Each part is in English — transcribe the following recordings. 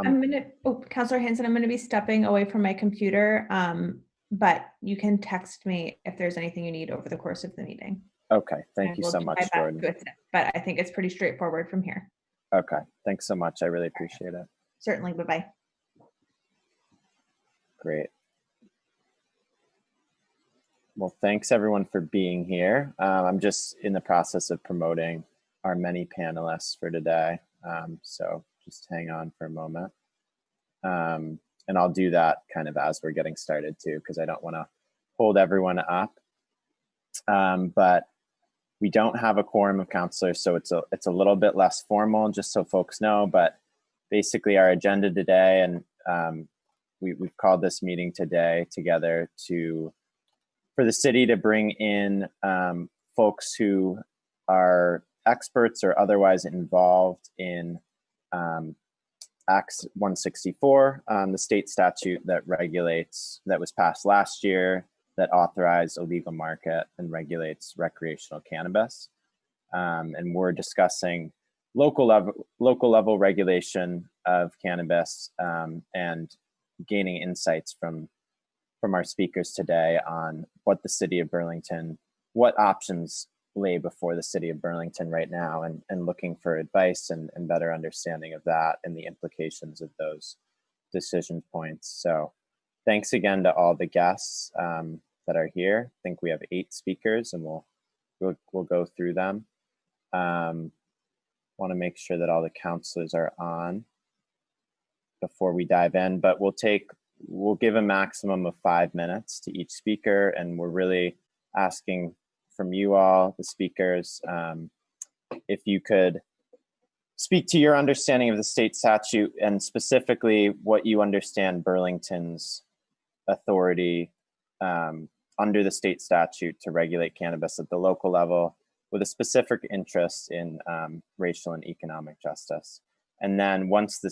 Councillor Hanson, I'm gonna be stepping away from my computer, but you can text me if there's anything you need over the course of the meeting. Okay, thank I you will so do much, my best Jordan. to assist, but I think it's pretty straightforward from here. Okay, thanks so much. I really appreciate it. Certainly, bye-bye. Great. Well, thanks everyone for being here. I'm just in the process of promoting our many panelists for today. So just hang on for a moment. And I'll do that kind of as we're getting started too, because I don't want to hold everyone up. But we don't have a quorum of counselors, so it's a little bit less formal, just so folks know. But basically our agenda today, and we've called this meeting today together for the city to bring in folks who are experts or otherwise involved in Act 164, the state statute that was passed last year, that authorized a legal market and regulates recreational cannabis. And we're discussing local level regulation of cannabis and gaining insights from our speakers today on what the city of Burlington, what options lay before the city of Burlington right now, and looking for advice and better understanding of that and the implications of those decision points. So thanks again to all the guests that are here. I think we have 8 speakers, and we'll go through them. Want to make sure that all the counselors are on before we dive in, but we'll give a maximum of 5 minutes to each speaker, and we're really asking from you all, the speakers, if you could speak to your understanding of the state statute and specifically what you understand Burlington's authority under the state statute to regulate cannabis at the local level, with a specific interest in racial and economic justice. And then once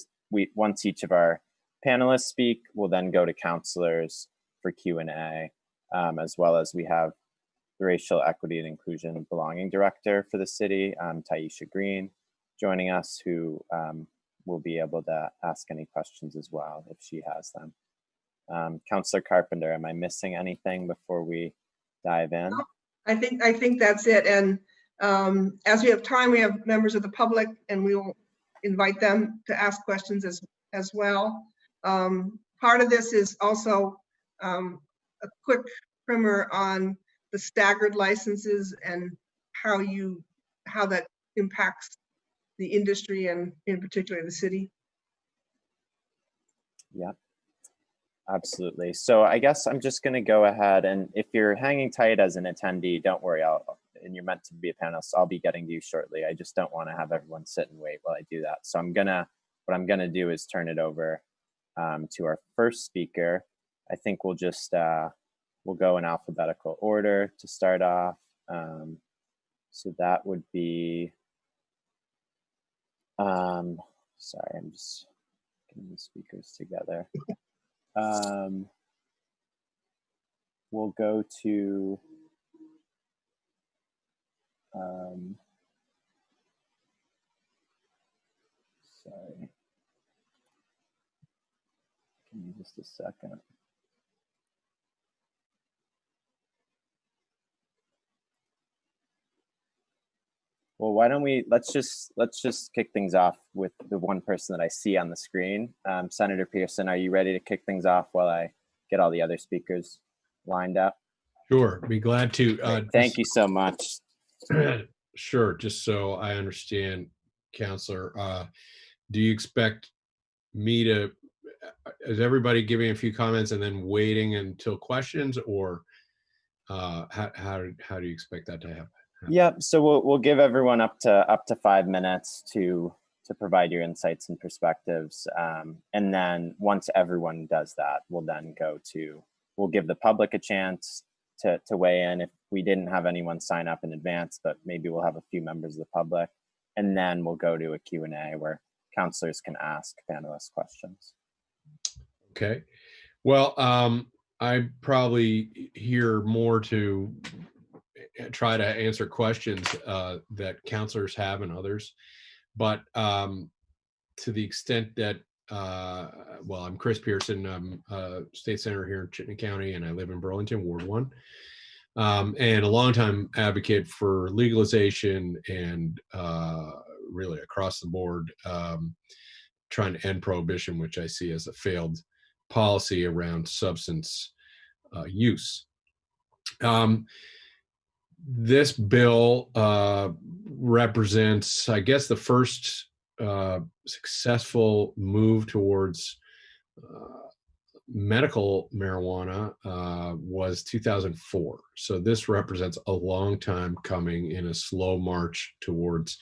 each of our panelists speak, we'll then go to counselors for Q&A, as well as we have the Racial Equity and Inclusion and Belonging Director for the city, Taisha Green, joining us, who will be able to ask any questions as well if she has them. Councillor Carpenter, am I missing anything before we dive in? No, I think that's it. And as we have time, we have members of the public, and we will invite them to ask questions as well. Part of this is also a quick primer on the staggered licenses and how that impacts the industry and in particular the city. Yeah, absolutely. So I guess I'm just going to go ahead, and if you're hanging tight as an attendee, don't worry, and you're meant to be a panelist, I'll be getting to you shortly. I just don't want to have everyone sit and wait while I do that. So what I'm gonna do is turn it over to our first speaker. I think we'll just we'll go in alphabetical order to start off. So that would be, sorry, I'm just getting the speakers together. We'll go to, sorry, give me just a second. Well, why don't let's just kick things off with the one person that I see on the screen. Senator Pearson, are you ready to kick things off while I get all the other speakers lined up? Sure, be glad to. Thank you so much. Sure, just so I understand, Councillor, do you expect me to, is everybody giving a few comments and then waiting until questions, or how do you expect that to happen? Yep. So we'll give everyone up to 5 minutes to provide your insights and perspectives, and then once everyone does that, we'll give the public a chance to weigh in if we didn't have anyone sign up in advance, but maybe we'll have a few members of the public, and then we'll go to a Q&A where counselors can ask panelists questions. Okay. Well, I probably hear more to try to answer questions that counselors have and others, but to the extent that well, I'm Chris Pearson. I'm a state senator here in Chittenden County, and I live in Burlington, Ward 1. And a longtime advocate for legalization and really across the board, trying to end prohibition, which I see as a failed policy around substance use. This bill represents, I guess, the first successful move towards medical marijuana was 2004. So this represents a long time coming in a slow march towards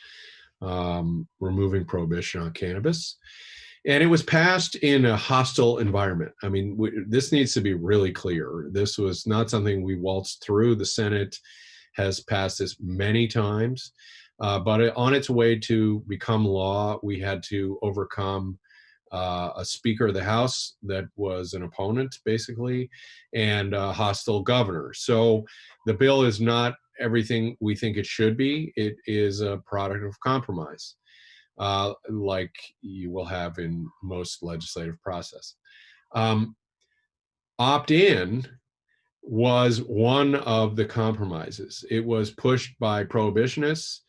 removing prohibition on cannabis. And it was passed in a hostile environment. I mean, this needs to be really clear. This was not something we waltzed through. The Senate has passed this many times, but on its way to become law, we had to overcome a Speaker of the House that was an opponent, basically, and a hostile governor. So the bill is not everything we think it should be. It is a product of compromise, like you will have in most legislative process. Opt-in was one of the compromises. It was pushed by prohibitionists,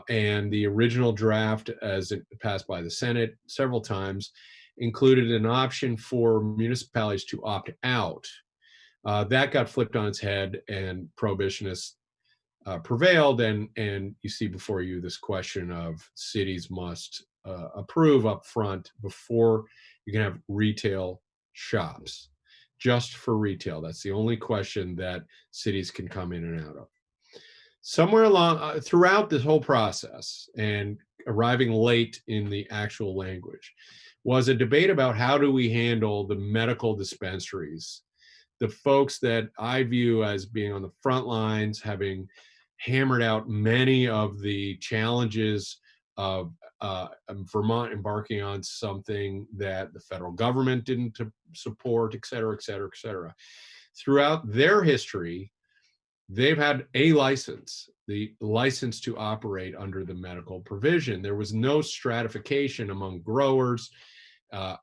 and the original draft, as it passed by the Senate several times, included an option for municipalities to opt out. That got flipped on its head, and prohibitionists prevailed, and you see before you this question of cities must approve up front before you can have retail shops, just for retail. That's the only question that cities can come in and out of. Somewhere along throughout this whole process, and arriving late in the actual language, was a debate about how do we handle the medical dispensaries, the folks that I view as being on the front lines, having hammered out many of the challenges of Vermont embarking on something that the federal government didn't support, et cetera, et cetera, et cetera. Throughout their history, they've had a license, the license to operate under the medical provision. There was no stratification among growers,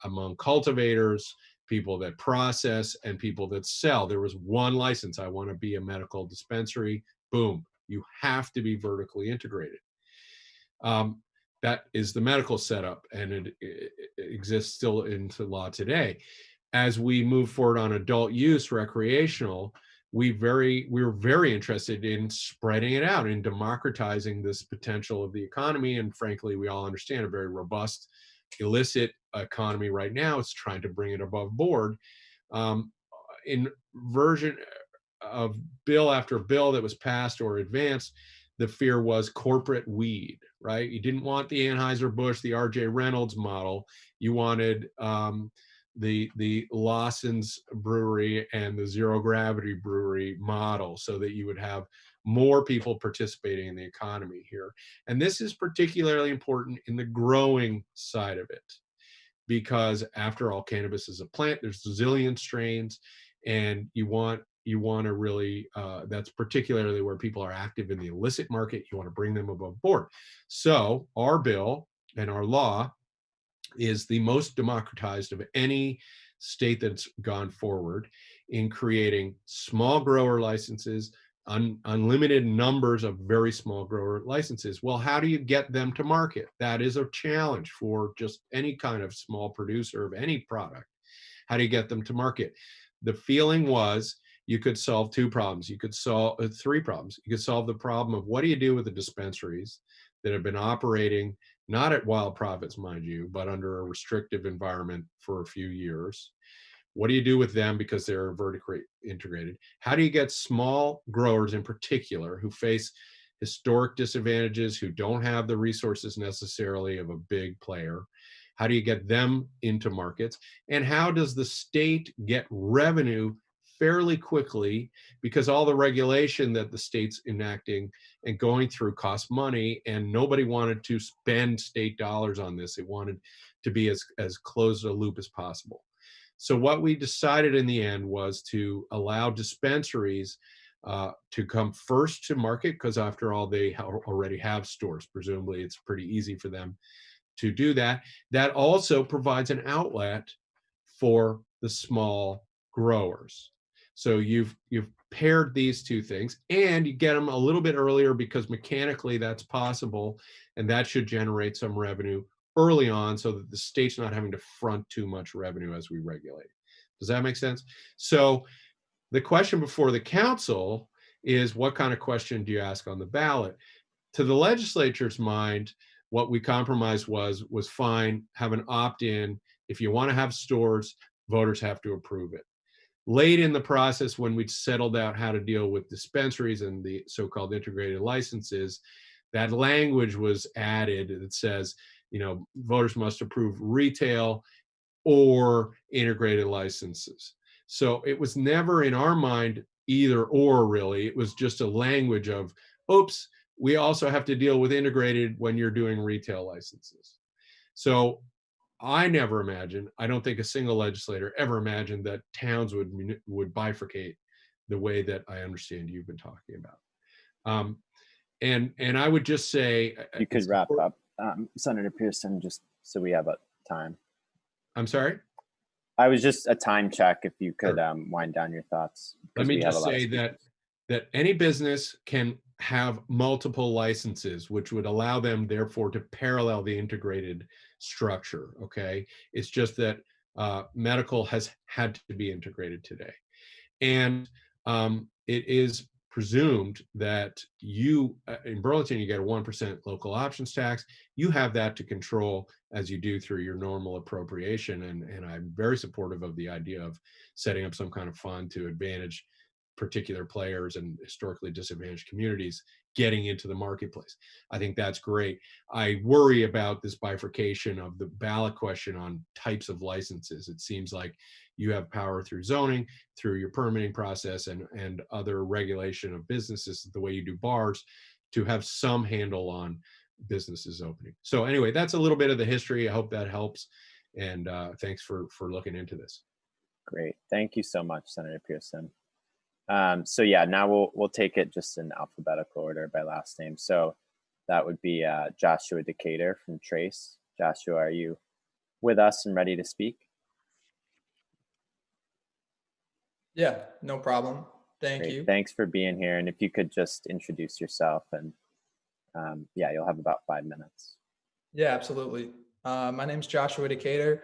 among cultivators, people that process, and people that sell. There was one license. I want to be a medical dispensary. Boom. You have to be vertically integrated. That is the medical setup, and it exists still into law today. As we move forward on adult use, recreational, we're very interested in spreading it out and democratizing this potential of the economy. And frankly, we all understand a very robust illicit economy right now. It's trying to bring it above board. In version of bill after bill that was passed or advanced, the fear was corporate weed, right? You didn't want the Anheuser-Busch, the R.J. Reynolds model. You wanted the Lawson's Brewery and the Zero Gravity Brewery model, so that you would have more people participating in the economy here. And this is particularly important in the growing side of it, because after all, cannabis is a plant. There's a zillion strains, and you want to really, that's particularly where people are active in the illicit market. You want to bring them above board. So our bill and our law is the most democratized of any state that's gone forward in creating small grower licenses, unlimited numbers of very small grower licenses. Well, how do you get them to market? That is a challenge for just any kind of small producer of any product. How do you get them to market? The feeling was you could solve two problems. You could solve three problems. You could solve the problem of what do you do with the dispensaries that have been operating, not at wild profits, mind you, but under a restrictive environment for a few years. What do you do with them because they're vertically integrated? How do you get small growers in particular who face historic disadvantages, who don't have the resources necessarily of a big player? How do you get them into markets? And how does the state get revenue fairly quickly, because all the regulation that the state's enacting and going through costs money, and nobody wanted to spend state dollars on this. It wanted to be as closed a loop as possible. So what we decided in the end was to allow dispensaries to come first to market, because after all, they already have stores. Presumably it's pretty easy for them to do that. That also provides an outlet for the small growers. So you've paired these two things, and you get them a little bit earlier because mechanically that's possible, and that should generate some revenue early on so that the state's not having to front too much revenue as we regulate. Does that make sense? So the question before the council is, what kind of question do you ask on the ballot? To the legislature's mind, what we compromised was fine, have an opt-in. If you want to have stores, voters have to approve it. Late in the process, when we'd settled out how to deal with dispensaries and the so-called integrated licenses, that language was added that says, voters must approve retail or integrated licenses. So it was never in our mind either or, really. It was just a language of, oops, we also have to deal with integrated when you're doing retail licenses. So I never imagined, I don't think a single legislator ever imagined that towns would bifurcate the way that I understand you've been talking about. And I would just say, you could wrap up, Senator Pearson, just so we have a time. I'm sorry? I was just a time check if you could wind down your thoughts. Let me just say that any business can have multiple licenses, which would allow them, therefore, to parallel the integrated structure, okay? It's just that medical has had to be integrated today. And it is presumed that you, in Burlington, you get a 1% local options tax. You have that to control as you do through your normal appropriation. And I'm very supportive of the idea of setting up some kind of fund to advantage particular players and historically disadvantaged communities getting into the marketplace. I think that's great. I worry about this bifurcation of the ballot question on types of licenses. It seems like you have power through zoning, through your permitting process, and other regulation of businesses, the way you do bars, to have some handle on businesses opening. So anyway, that's a little bit of the history. I hope that helps. And thanks for looking into this. Great. Thank you so much, Senator Pearson. So yeah, now we'll take it just in alphabetical order by last name. So that would be Joshua Decatur from Trace. Joshua, are you with us and ready to speak? Yeah, no problem. Thank Great. you. Thanks for being here. And if you could just introduce yourself, and yeah, you'll have about 5 minutes. Yeah, absolutely. My name's Joshua Decatur.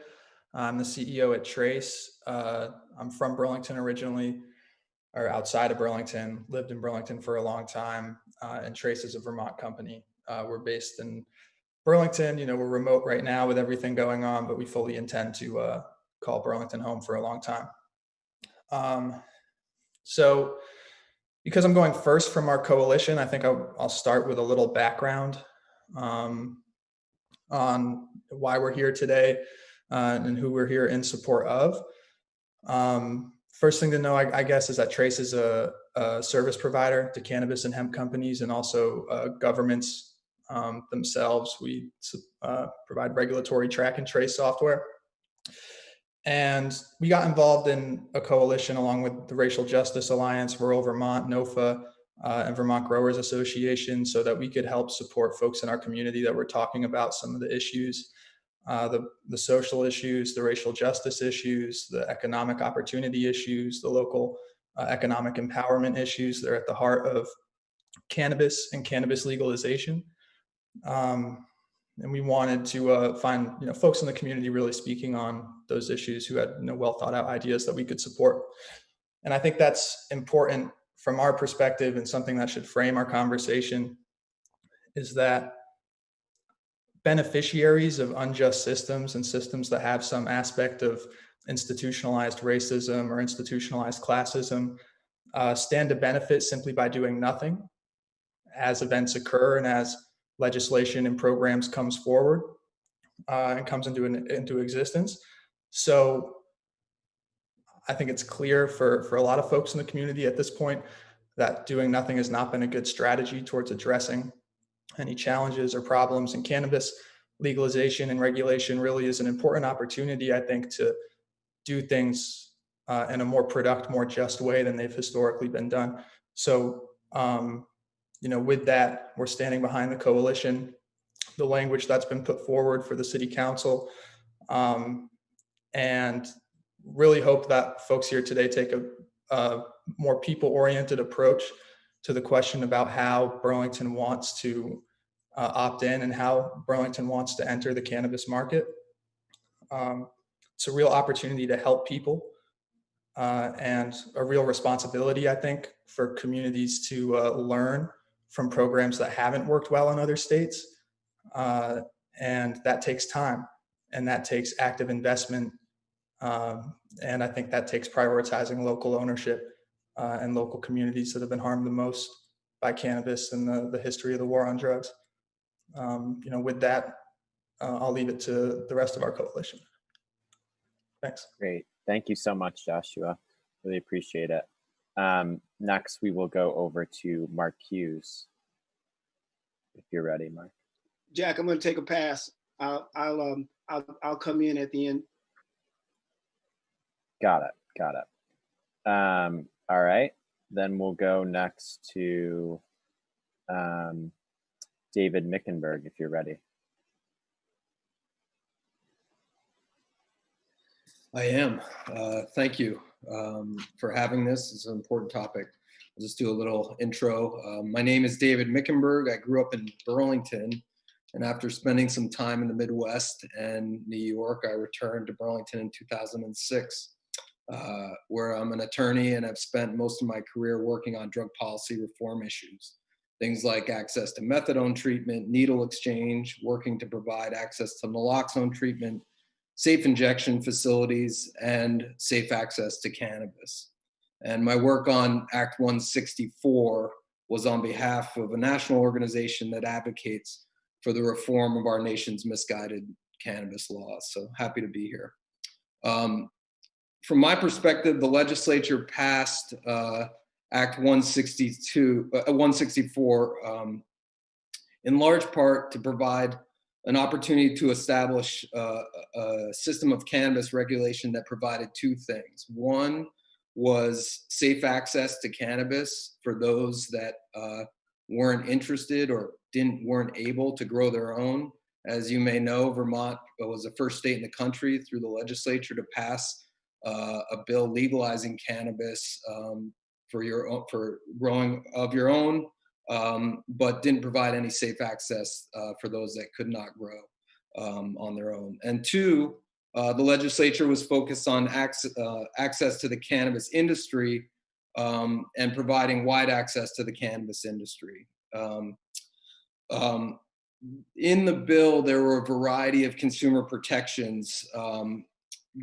I'm the CEO at Trace. I'm from Burlington originally, or outside of Burlington, lived in Burlington for a long time. And Trace is a Vermont company. We're based in Burlington. We're remote right now with everything going on, but we fully intend to call Burlington home for a long time. So because I'm going first from our coalition, I think I'll start with a little background on why we're here today and who we're here in support of. First thing to know, I guess, is that Trace is a service provider to cannabis and hemp companies, and also governments themselves. We provide regulatory track and trace software. And we got involved in a coalition along with the Racial Justice Alliance, Rural Vermont, NOFA, and Vermont Growers Association, so that we could help support folks in our community that were talking about some of the issues, the social issues, the racial justice issues, the economic opportunity issues, the local economic empowerment issues that are at the heart of cannabis and cannabis legalization. And we wanted to find folks in the community really speaking on those issues who had well thought out ideas that we could support. And I think that's important from our perspective, and something that should frame our conversation, is that beneficiaries of unjust systems and systems that have some aspect of institutionalized racism or institutionalized classism stand to benefit simply by doing nothing as events occur and as legislation and programs comes forward and comes into existence. So I think it's clear for a lot of folks in the community at this point that doing nothing has not been a good strategy towards addressing any challenges or problems in cannabis. Legalization and regulation really is an important opportunity, I think, to do things in a more productive, more just way than they've historically been done. So with that, we're standing behind the coalition the language that's been put forward for the city council, and really hope that folks here today take a more people-oriented approach to the question about how Burlington wants to opt in and how Burlington wants to enter the cannabis market. It's a real opportunity to help people and a real responsibility, I think, for communities to learn from programs that haven't worked well in other states. And that takes time, and that takes active investment. And I think that takes prioritizing local ownership and local communities that have been harmed the most by cannabis in the history of the war on drugs. With that, I'll leave it to the rest of our coalition. Thanks. Great. Thank you so much, Joshua. Really appreciate it. Next, we will go over to Mark Hughes. If you're ready, Mark. Jack, I'm going to take a pass. I'll come in at the end. Got it. All right. Then we'll go next to David Mickenberg, if you're ready. I am. Thank you for having this. It's an important topic. I'll just do a little intro. My name is David Mickenberg. I grew up in Burlington, and after spending some time in the Midwest and New York, I returned to Burlington in 2006, where I'm an attorney, and I've spent most of my career working on drug policy reform issues. Things like access to methadone treatment, needle exchange, working to provide access to naloxone treatment, safe injection facilities, and safe access to cannabis. And my work on Act 164 was on behalf of a national organization that advocates for the reform of our nation's misguided cannabis laws. So happy to be here. From my perspective, the legislature passed Act 164 in large part to provide an opportunity to establish a system of cannabis regulation that provided two things. One was safe access to cannabis for those that weren't interested or weren't able to grow their own. As you may know, Vermont was the first state in the country through the legislature to pass a bill legalizing cannabis for growing of your own, but didn't provide any safe access for those that could not grow on their own. And two, the legislature was focused on access to the cannabis industry and providing wide access to the cannabis industry. In the bill, there were a variety of consumer protections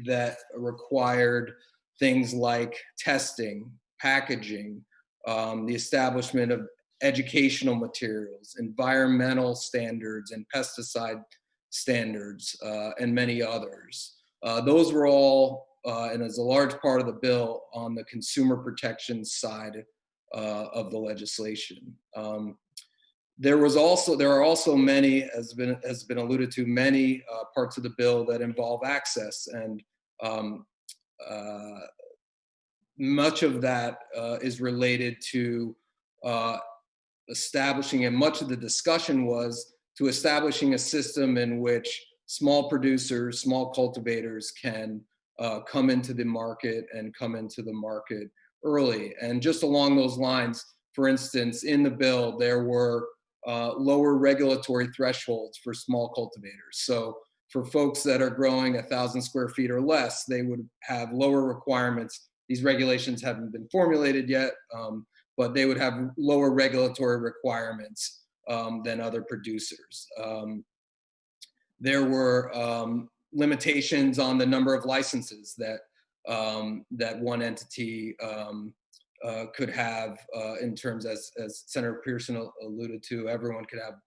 that required things like testing, packaging, the establishment of educational materials, environmental standards, and pesticide standards, and many others. Those were all, and as a large part of the bill, on the consumer protection side of the legislation. There are also many, has been alluded to, many parts of the bill that involve access, and much of that is related to establishing, and much of the discussion was to establishing a system in which small producers, small cultivators can come into the market early. And just along those lines, for instance, in the bill, there were lower regulatory thresholds for small cultivators. So for folks that are growing 1,000 square feet or less, they would have lower requirements. These regulations haven't been formulated yet, but they would have lower regulatory requirements than other producers. There were limitations on the number of licenses that one entity could have in terms, as Senator Pearson alluded to, everyone could have,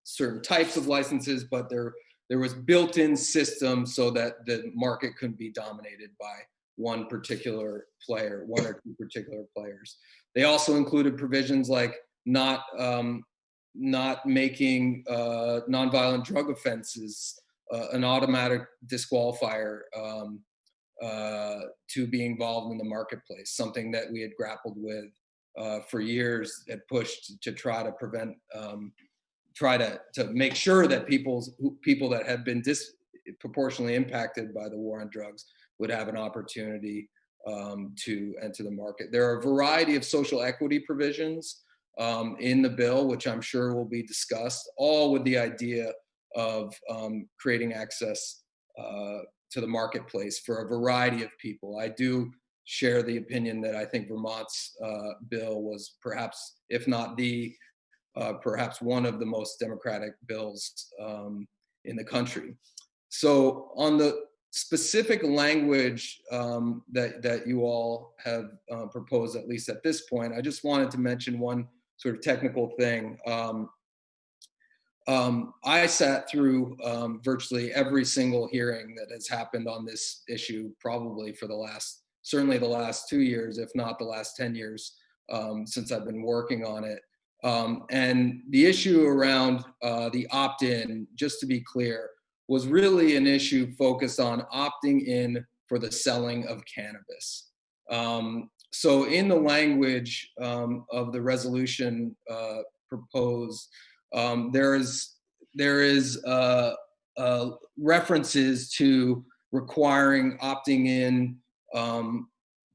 certain types of licenses, but there was built-in system so that the market couldn't be dominated by one particular player, one or two particular players. They also included provisions like not making nonviolent drug offenses an automatic disqualifier to be involved in the marketplace, something that we had grappled with for years, had pushed to try to prevent try to make sure that people that have been disproportionately impacted by the war on drugs would have an opportunity to enter the market. There are a variety of social equity provisions in the bill, which I'm sure will be discussed, all with the idea of creating access to the marketplace for a variety of people. I do share the opinion that I think Vermont's bill was perhaps, if not perhaps one of the most democratic bills in the country. So on the specific language that you all have proposed, at least at this point, I just wanted to mention one sort of technical thing. I sat through virtually every single hearing that has happened on this issue, probably for certainly the last 2 years, if not the last 10 years, since I've been working on it. And the issue around the opt-in, just to be clear, was really an issue focused on opting in for the selling of cannabis. So in the language of the resolution proposed, there is references to requiring opting in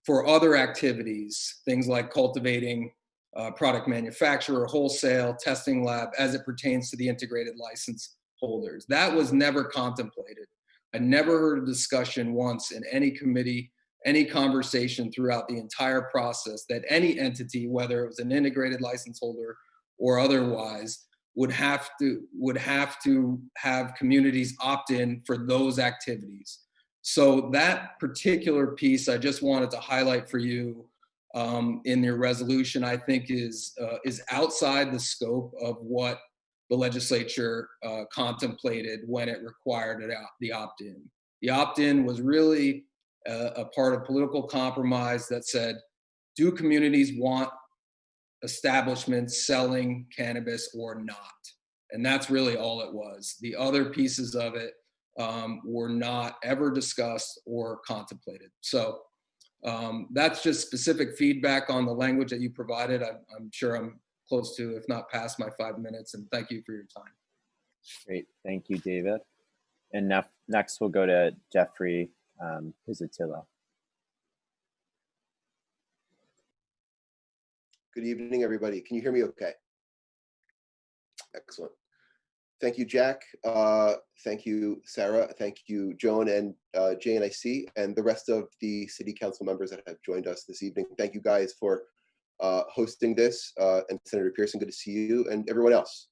for other activities, things like cultivating, product manufacturer, wholesale, testing lab, as it pertains to the integrated license holders. That was never contemplated. I never heard a discussion once in any committee, any conversation throughout the entire process that any entity, whether it was an integrated license holder or otherwise, would have to have communities opt in for those activities. So that particular piece I just wanted to highlight for you in your resolution, I think is outside the scope of what the legislature contemplated when it required the opt-in. The opt-in was really a part of political compromise that said, do communities want establishments selling cannabis or not? And that's really all it was. The other pieces of it were not ever discussed or contemplated. So that's just specific feedback on the language that you provided. I'm sure I'm close to, if not past my 5 minutes, and thank you for your time. Great, thank you, David. And next we'll go to Jeffrey Pizzatillo. Good evening, everybody. Can you hear me okay? Excellent. Thank you, Jack. Thank you, Sarah. Thank you, Joan and JNIC, and the rest of the city council members that have joined us this evening. Thank you guys for hosting this, and Senator Pearson, good to see you, and everyone else.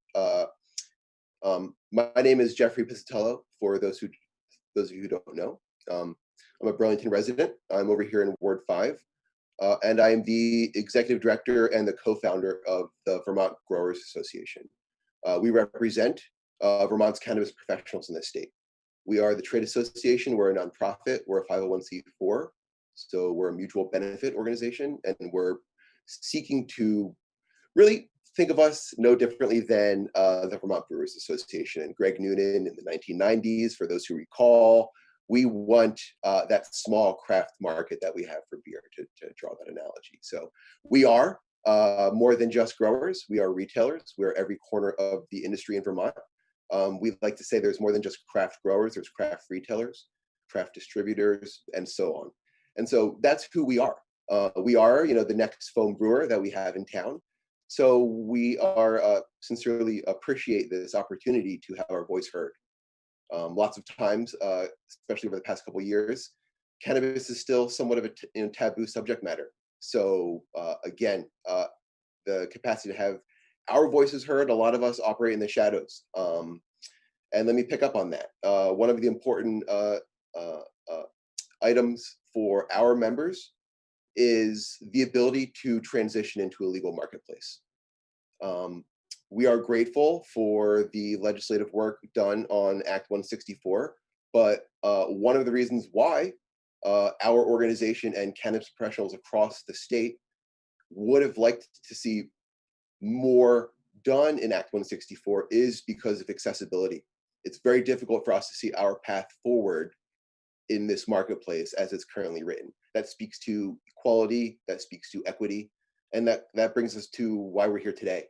My name is Jeffrey Pizzatillo, for those of you who don't know. I'm a Burlington resident. I'm over here in Ward 5. And I am the executive director and the co-founder of the Vermont Growers Association. We represent Vermont's cannabis professionals in this state. We are the trade association. We're a nonprofit. We're a 501c4. So we're a mutual benefit organization, and we're seeking to really think of us no differently than the Vermont Brewers Association and Greg Noonan in the 1990s, for those who recall. We want that small craft market that we have for beer, to draw that analogy. So we are more than just growers. We are retailers. We are every corner of the industry in Vermont. We like to say there's more than just craft growers. There's craft retailers, craft distributors, and so on. And so that's who we are. We are, the next foam brewer that we have in town. So we are sincerely appreciate this opportunity to have our voice heard. Lots of times, especially over the past couple of years, cannabis is still somewhat of a taboo subject matter. So again, the capacity to have our voices heard, a lot of us operate in the shadows. And let me pick up on that. One of the important items for our members is the ability to transition into a legal marketplace. We are grateful for the legislative work done on Act 164, but one of the reasons why our organization and cannabis professionals across the state would have liked to see more done in Act 164 is because of accessibility. It's very difficult for us to see our path forward in this marketplace as it's currently written. That speaks to equality, that speaks to equity, and that brings us to why we're here today.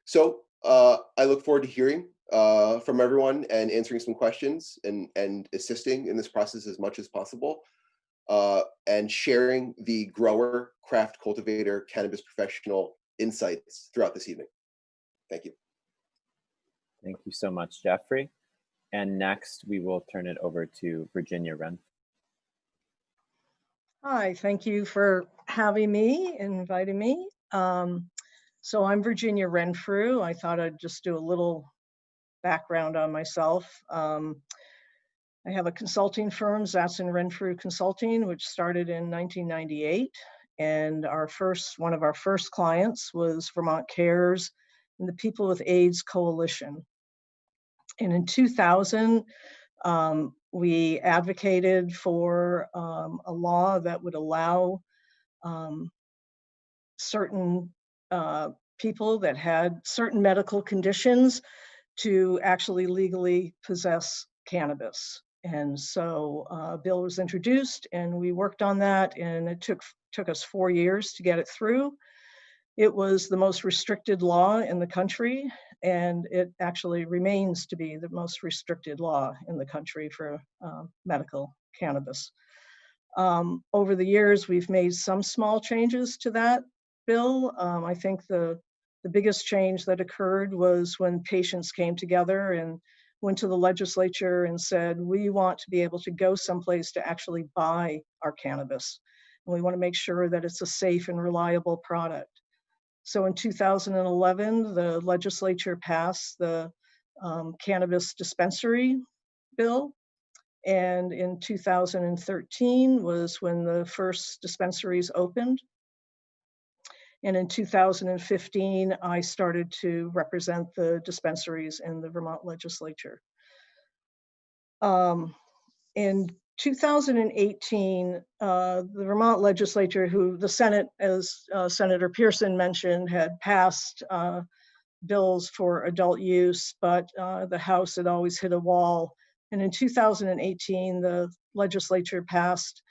So I look forward to hearing from everyone and answering some questions and assisting in this process as much as possible, and sharing the grower, craft cultivator, cannabis professional insights throughout this evening. Thank you. Thank you so much, Jeffrey. And next, we will turn it over to Virginia Wren. Hi, thank you for having me, inviting me. So I'm Virginia Renfrew. I thought I'd just do a little background on myself. I have a consulting firm, Zatz & Renfrew Consulting, which started in 1998. And one of our first clients was Vermont Cares and the People with AIDS Coalition. And in 2000, we advocated for a law that would allow certain people that had certain medical conditions to actually legally possess cannabis. And so a bill was introduced and we worked on that, and it took us 4 years to get it through. It was the most restricted law in the country, and it actually remains to be the most restricted law in the country for medical cannabis. Over the years, we've made some small changes to that bill. I think the biggest change that occurred was when patients came together and went to the legislature and said, we want to be able to go someplace to actually buy our cannabis. And we want to make sure that it's a safe and reliable product. So in 2011, the legislature passed the cannabis dispensary bill. And in 2013 was when the first dispensaries opened. And in 2015, I started to represent the dispensaries in the Vermont legislature. In 2018, the Vermont legislature, who the Senate, as Senator Pearson mentioned, had passed bills for adult use, but the House had always hit a wall. And in 2018, the legislature passed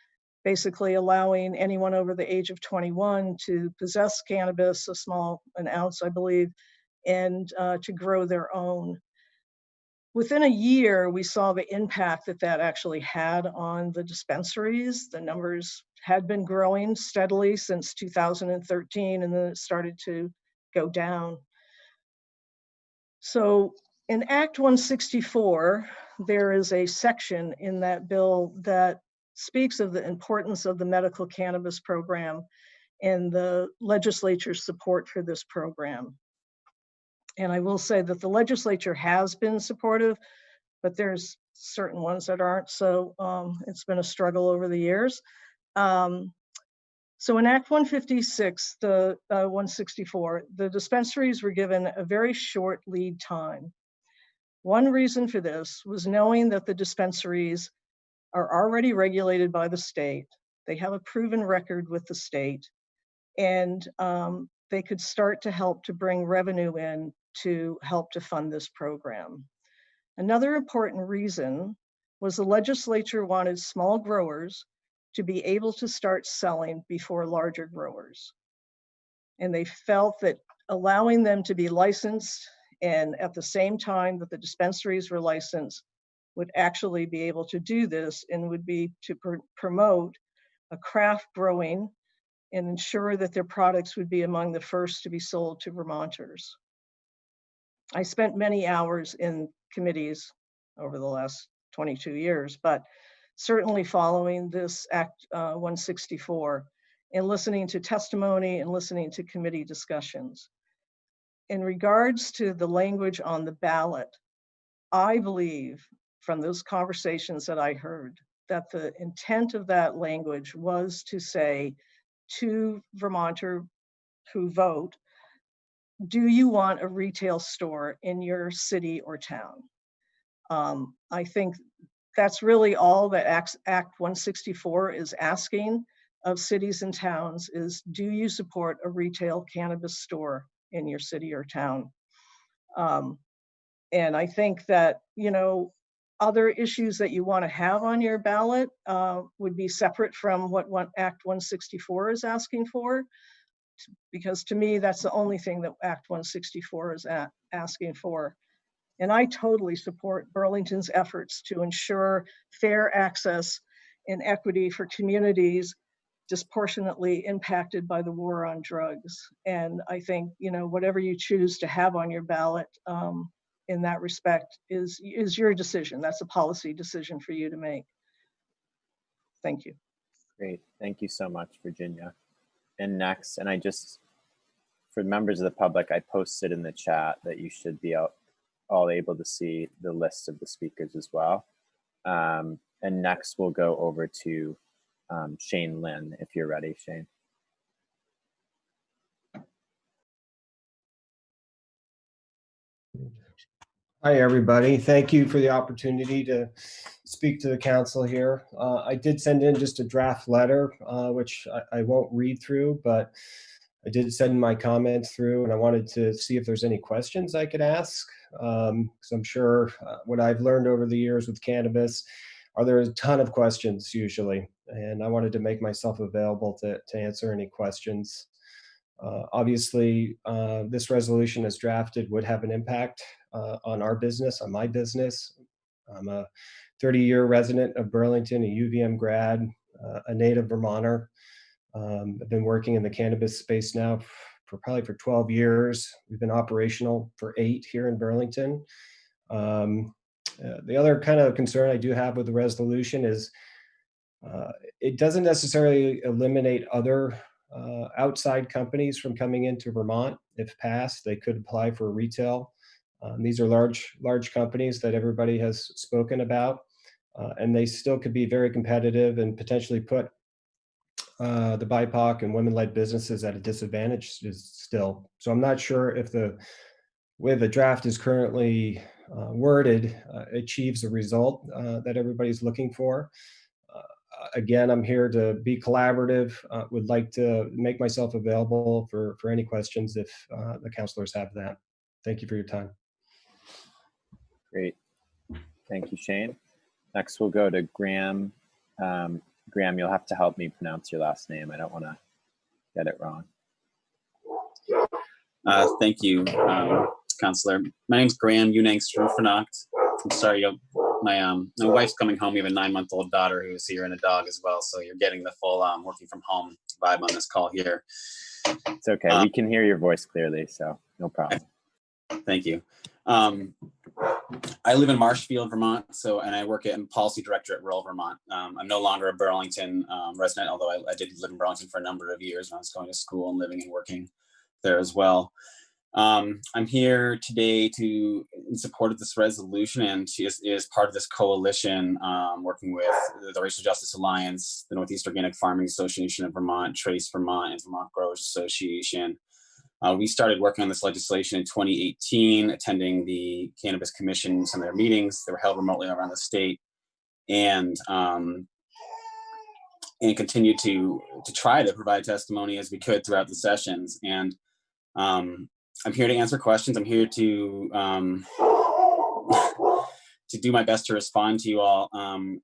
basically allowing anyone over the age of 21 to possess cannabis, an ounce, I believe, and to grow their own. Within a year, we saw the impact that actually had on the dispensaries. The numbers had been growing steadily since 2013, and then it started to go down. So in Act 164, there is a section in that bill that speaks of the importance of the medical cannabis program and the legislature's support for this program. And I will say that the legislature has been supportive, but there's certain ones that aren't. So it's been a struggle over the years. So in Act 156, the 164, the dispensaries were given a very short lead time. One reason for this was knowing that the dispensaries are already regulated by the state. They have a proven record with the state, and they could start to help to bring revenue in to help to fund this program. Another important reason was the legislature wanted small growers to be able to start selling before larger growers. And they felt that allowing them to be licensed and at the same time that the dispensaries were licensed would actually be able to do this and would be to promote a craft growing and ensure that their products would be among the first to be sold to Vermonters. I spent many hours in committees over the last 22 years, but certainly following this Act 164 and listening to testimony and listening to committee discussions. In regards to the language on the ballot, I believe from those conversations that I heard that the intent of that language was to say to Vermonter who vote, do you want a retail store in your city or town? I think that's really all that Act 164 is asking of cities and towns is, do you support a retail cannabis store in your city or town? And I think that, other issues that you want to have on your ballot would be separate from what Act 164 is asking for. because to me, that's the only thing that Act 164 is asking for. And I totally support Burlington's efforts to ensure fair access and equity for communities disproportionately impacted by the war on drugs. And I think, you know, whatever you choose to have on your ballot in that respect is your decision. That's a policy decision for you to make. Thank you. Great. Thank you so much, Virginia. And next, and I just, for members of the public, I posted in the chat that you should be all able to see the list of the speakers as well. And next we'll go over to Shane Lynn, if you're ready, Shane. Hi, everybody. Thank you for the opportunity to speak to the council here. I did send in just a draft letter, which I won't read through, but I did send my comments through, and I wanted to see if there's any questions I could ask. Because I'm sure what I've learned over the years with cannabis there a ton of questions usually, and I wanted to make myself available to answer any questions. Obviously, this resolution as drafted would have an impact on our business, on my business. I'm a 30-year resident of Burlington, a UVM grad, a native Vermonter. I've been working in the cannabis space now for probably 12 years. We've been operational for 8 here in Burlington. The other kind of concern I do have with the resolution is it doesn't necessarily eliminate other outside companies from coming into Vermont. If passed, they could apply for retail. These are large companies that everybody has spoken about, and they still could be very competitive and potentially put the BIPOC and women-led businesses at a disadvantage still. So I'm not sure if the way the draft is currently worded achieves the result that everybody's looking for. Again, I'm here to be collaborative, would like to make myself available for any questions if the councilors have that. Thank you for your time. Great. Thank you, Shane. Next, we'll go to Graham. Graham, you'll have to help me pronounce your last name. I don't want to get it wrong. Thank you, Councillor. My name's Graham Unang-Strufenacht. I'm sorry, my wife's coming home. We have a 9-month-old daughter who's here and a dog as well. So you're getting the full working from home vibe on this call here. It's okay. We can hear your voice clearly, so no problem. Thank you. I live in Marshfield, Vermont, and I work as policy director at Rural Vermont. I'm no longer a Burlington resident, although I did live in Burlington for a number of years when I was going to school and living and working there as well. I'm here today in support of this resolution, and she is part of this coalition working with the Racial Justice Alliance, the Northeast Organic Farming Association of Vermont, Trace Vermont, and Vermont Growers Association. We started working on this legislation in 2018, attending the Cannabis Commission, some of their meetings. They were held remotely around the state, and continued to try to provide testimony as we could throughout the sessions. And I'm here to answer questions. I'm here to do my best to respond to you all. And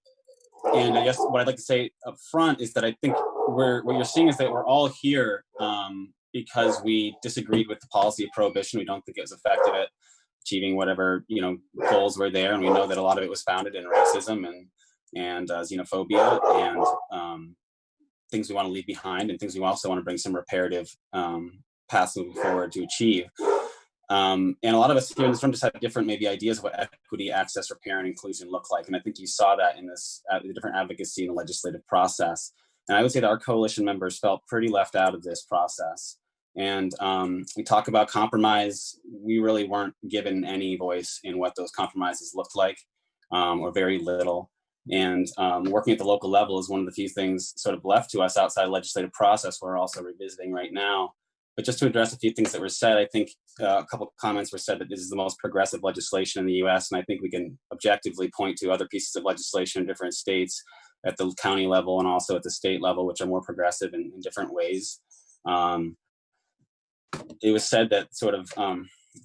I guess what I'd like to say up front is that I think what you're seeing is that we're all here because we disagreed with the policy of prohibition. We don't think it was effective at achieving whatever goals were there, and we know that a lot of it was founded in racism and xenophobia and things we want to leave behind, and things we also want to bring some reparative paths moving forward to achieve. And a lot of us here in this room just have different maybe ideas of what equity, access, repair, and inclusion look like. And I think you saw that in the different advocacy in the legislative process. And I would say that our coalition members felt pretty left out of this process. And we talk about compromise. We really weren't given any voice in what those compromises looked like, or very little. And working at the local level is one of the few things sort of left to us outside the legislative process we're also revisiting right now. But just to address a few things that were said, I think a couple of comments were said that this is the most progressive legislation in the US. And I think we can objectively point to other pieces of legislation in different states at the county level and also at the state level, which are more progressive in different ways. It was said that sort of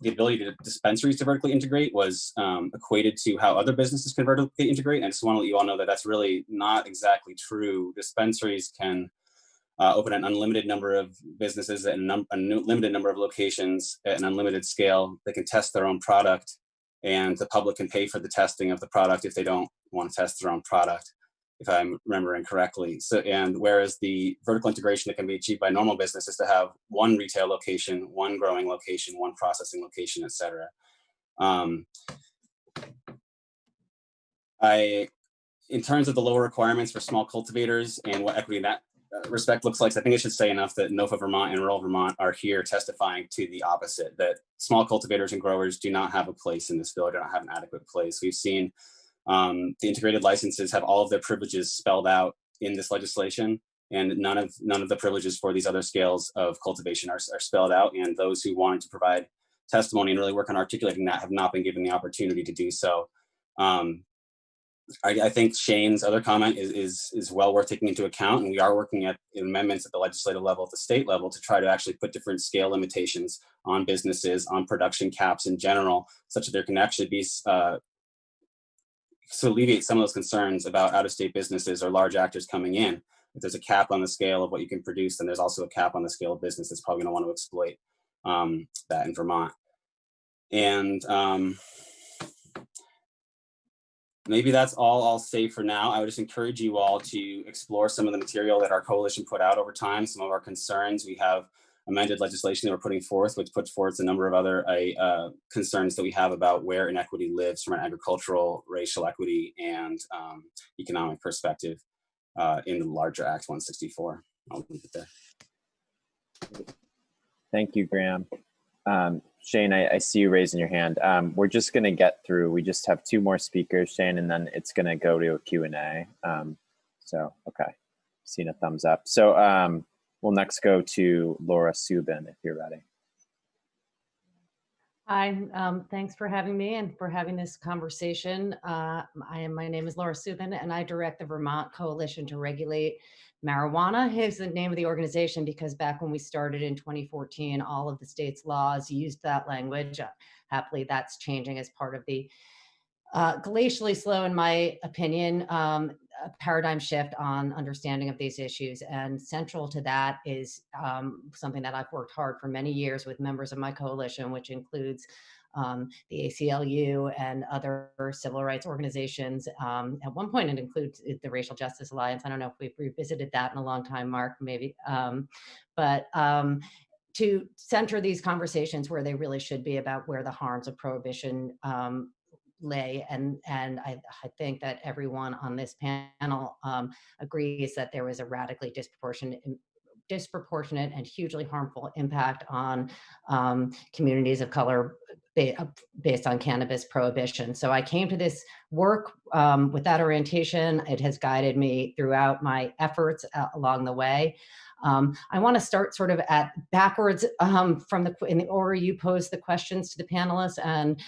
the ability to dispensaries to vertically integrate was equated to how other businesses can vertically integrate. And I just want to let you all know that that's really not exactly true. Dispensaries can open an unlimited number of businesses at a limited number of locations at an unlimited scale. They can test their own product, and the public can pay for the testing of the product if they don't want to test their own product, if I'm remembering correctly. So, and whereas the vertical integration that can be achieved by normal business is to have one retail location, one growing location, one processing location, et cetera. In terms of the lower requirements for small cultivators and what equity in that respect looks like, I think it should say enough that NOFA Vermont and Rural Vermont are here testifying to the opposite, that small cultivators and growers do not have a place in this bill, do not have an adequate place. We've seen the integrated licenses have all of their privileges spelled out in this legislation, and none of the privileges for these other scales of cultivation are spelled out, and those who wanted to provide testimony and really work on articulating that have not been given the opportunity to do so. I think Shane's other comment is well worth taking into account, and we are working at amendments at the legislative level, at the state level, to try to actually put different scale limitations on businesses, on production caps in general, such that there can actually be to alleviate some of those concerns about out-of-state businesses or large actors coming in. If there's a cap on the scale of what you can produce, then there's also a cap on the scale of business that's probably going to want to exploit that in Vermont. And maybe that's all I'll say for now. I would just encourage you all to explore some of the material that our coalition put out over time, some of our concerns. We have amended legislation that we're putting forth, which puts forth a number of other concerns that we have about where inequity lives from an agricultural, racial equity, and economic perspective in the larger Act 164. I'll leave it there. Thank you, Graham. Shane, I see you raising your hand. We're just going to get through. We just have 2 more speakers, Shane, and then it's going to go to a Q&A. So, okay, seen a thumbs up. So we'll next go to Laura Subin, if you're ready. Hi, thanks for having me and for having this conversation. My name is Laura Subin, and I direct the Vermont Coalition to Regulate Marijuana. Is the name of the organization because back when we started in 2014, all of the state's laws used that language. Happily, that's changing as part of the glacially slow, in my opinion, a paradigm shift on understanding of these issues. And central to that is something that I've worked hard for many years with members of my coalition, which includes the ACLU and other civil rights organizations. At one point, it includes the Racial Justice Alliance. I don't know if we've revisited that in a long time, Mark, maybe. To center these conversations where they really should be about where the harms of prohibition lay. And I think that everyone on this panel agrees that there was a radically disproportionate and hugely harmful impact on communities of color based on cannabis prohibition. So I came to this work with that orientation. It has guided me throughout my efforts along the way. I want to start sort of at backwards in the order you posed the questions to the panelists, and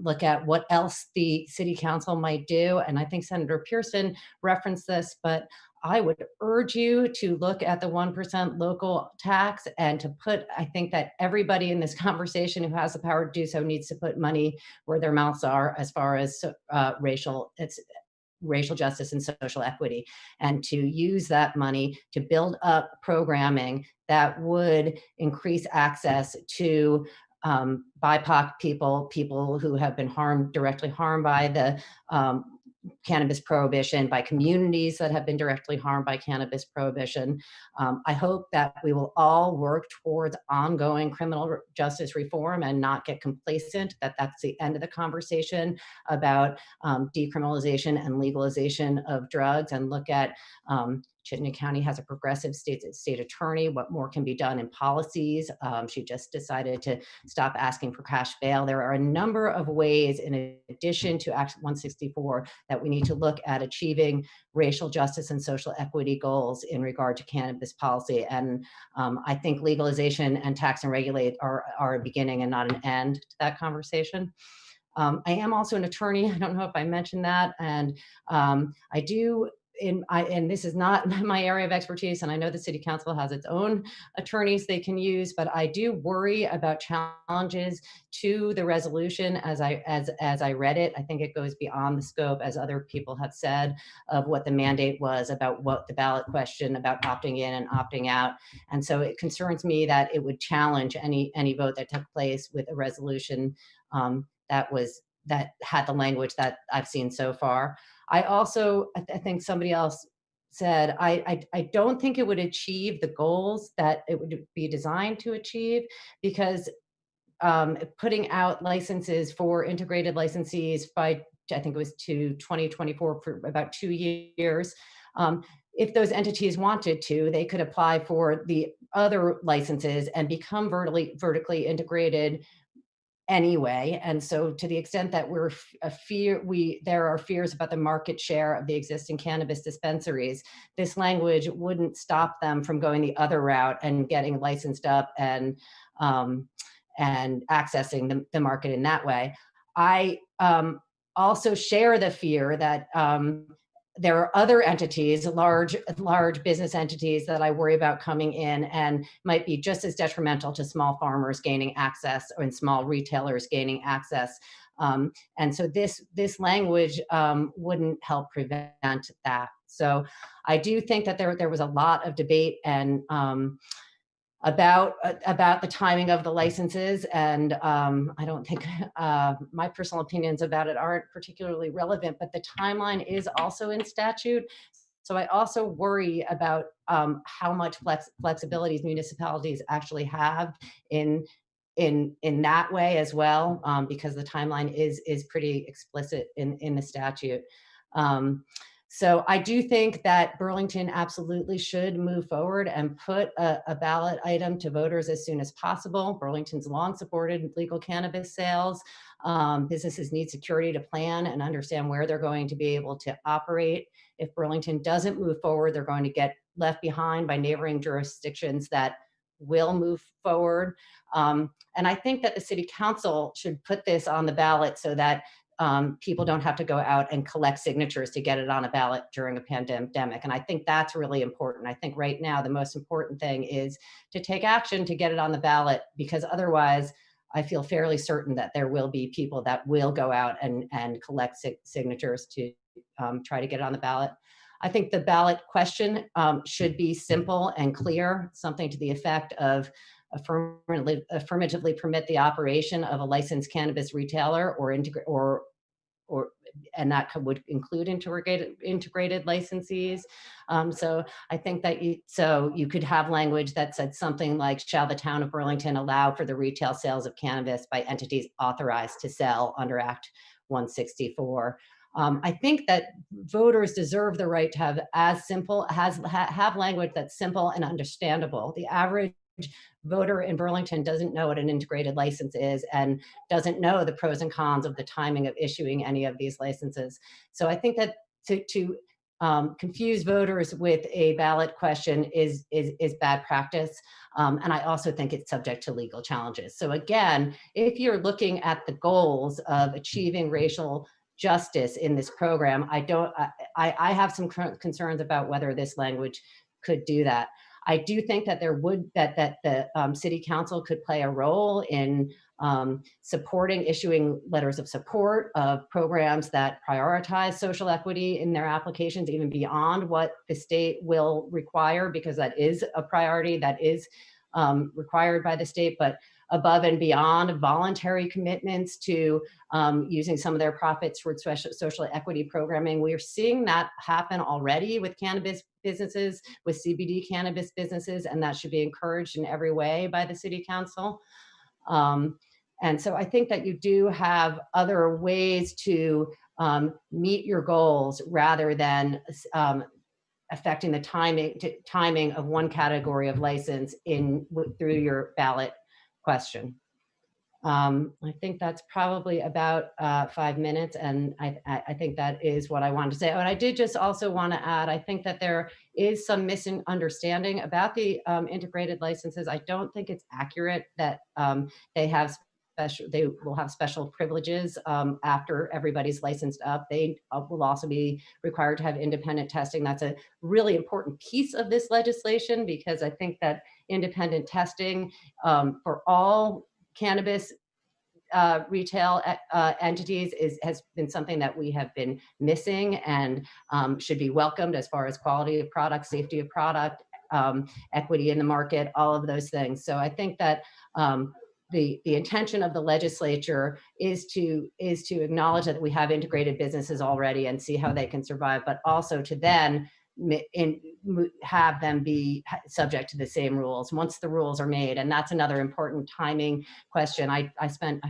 look at what else the city council might do. And I think Senator Pearson referenced this, but I would urge you to look at the 1% local tax and to put, I think that everybody in this conversation who has the power to do so needs to put money where their mouths are as far as racial justice and social equity, and to use that money to build up programming that would increase access to BIPOC people who have been directly harmed by the cannabis prohibition, by communities that have been directly harmed by cannabis prohibition. I hope that we will all work towards ongoing criminal justice reform and not get complacent, that that's the end of the conversation about decriminalization and legalization of drugs, and look at Chittenden County has a progressive state attorney. What more can be done in policies? She just decided to stop asking for cash bail. There are a number of ways, in addition to Act 164, that we need to look at achieving racial justice and social equity goals in regard to cannabis policy. And I think legalization and tax and regulate are a beginning and not an end to that conversation. I am also an attorney. I don't know if I mentioned that. And I do and this is not my area of expertise, and I know the city council has its own attorneys they can use, but I do worry about challenges to the resolution as I read it. I think it goes beyond the scope, as other people have said, of what the mandate was about what the ballot question about opting in and opting out. And so it concerns me that it would challenge any vote that took place with a resolution that had the language that I've seen so far. I also, I think somebody else said, I don't think it would achieve the goals that it would be designed to achieve, because putting out licenses for integrated licensees by, I think it was to 2024, for about 2 years. If those entities wanted to, they could apply for the other licenses and become vertically integrated anyway. And so to the extent that there are fears about the market share of the existing cannabis dispensaries, this language wouldn't stop them from going the other route and getting licensed up and accessing the market in that way. I also share the fear that there are other entities, large business entities, that I worry about coming in and might be just as detrimental to small farmers gaining access, and small retailers gaining access. And so this language wouldn't help prevent that. So I do think that there was a lot of debate and about the timing of the licenses, and I don't think my personal opinions about it aren't particularly relevant, but the timeline is also in statute. So I also worry about how much flexibilities municipalities actually have in that way as well, because the timeline is pretty explicit in the statute. So I do think that Burlington absolutely should move forward and put a ballot item to voters as soon as possible. Burlington's long supported legal cannabis sales. Businesses need security to plan and understand where they're going to be able to operate. If Burlington doesn't move forward, they're going to get left behind by neighboring jurisdictions that will move forward. And I think that the city council should put this on the ballot so that people don't have to go out and collect signatures to get it on a ballot during a pandemic. And I think that's really important. I think right now the most important thing is to take action to get it on the ballot, because otherwise I feel fairly certain that there will be people that will go out and collect signatures to try to get it on the ballot. I think the ballot question should be simple and clear, something to the effect of affirmatively permit the operation of a licensed cannabis retailer, and that would include integrated licensees. So I think that you could have language that said something like, shall the town of Burlington allow for the retail sales of cannabis by entities authorized to sell under Act 164. I think that voters deserve the right to have language that's simple and understandable. The average voter in Burlington doesn't know what an integrated license is and doesn't know the pros and cons of the timing of issuing any of these licenses. So I think that to confuse voters with a ballot question is bad practice. And I also think it's subject to legal challenges. So again, if you're looking at the goals of achieving racial justice in this program, I have some concerns about whether this language could do that. I do think that the city council could play a role in issuing letters of support of programs that prioritize social equity in their applications, even beyond what the state will require, because that is a priority that is required by the state, but above and beyond voluntary commitments to using some of their profits for social equity programming. We are seeing that happen already with cannabis businesses, with CBD cannabis businesses, and that should be encouraged in every way by the city council. And so I think that you do have other ways to meet your goals rather than affecting the timing of one category of license through your ballot question. I think that's probably about 5 minutes, and I think that is what I wanted to say. And I did just also want to add, I think that there is some misunderstanding about the integrated licenses. I don't think it's accurate that they have they will have special privileges after everybody's licensed up. They will also be required to have independent testing. That's a really important piece of this legislation, because I think that independent testing for all cannabis retail entities has been something that we have been missing, and should be welcomed as far as quality of product, safety of product, equity in the market, all of those things. So I think that the intention of the legislature is to acknowledge that we have integrated businesses already and see how they can survive, but also to then have them be subject to the same rules once the rules are made. And that's another important timing question. I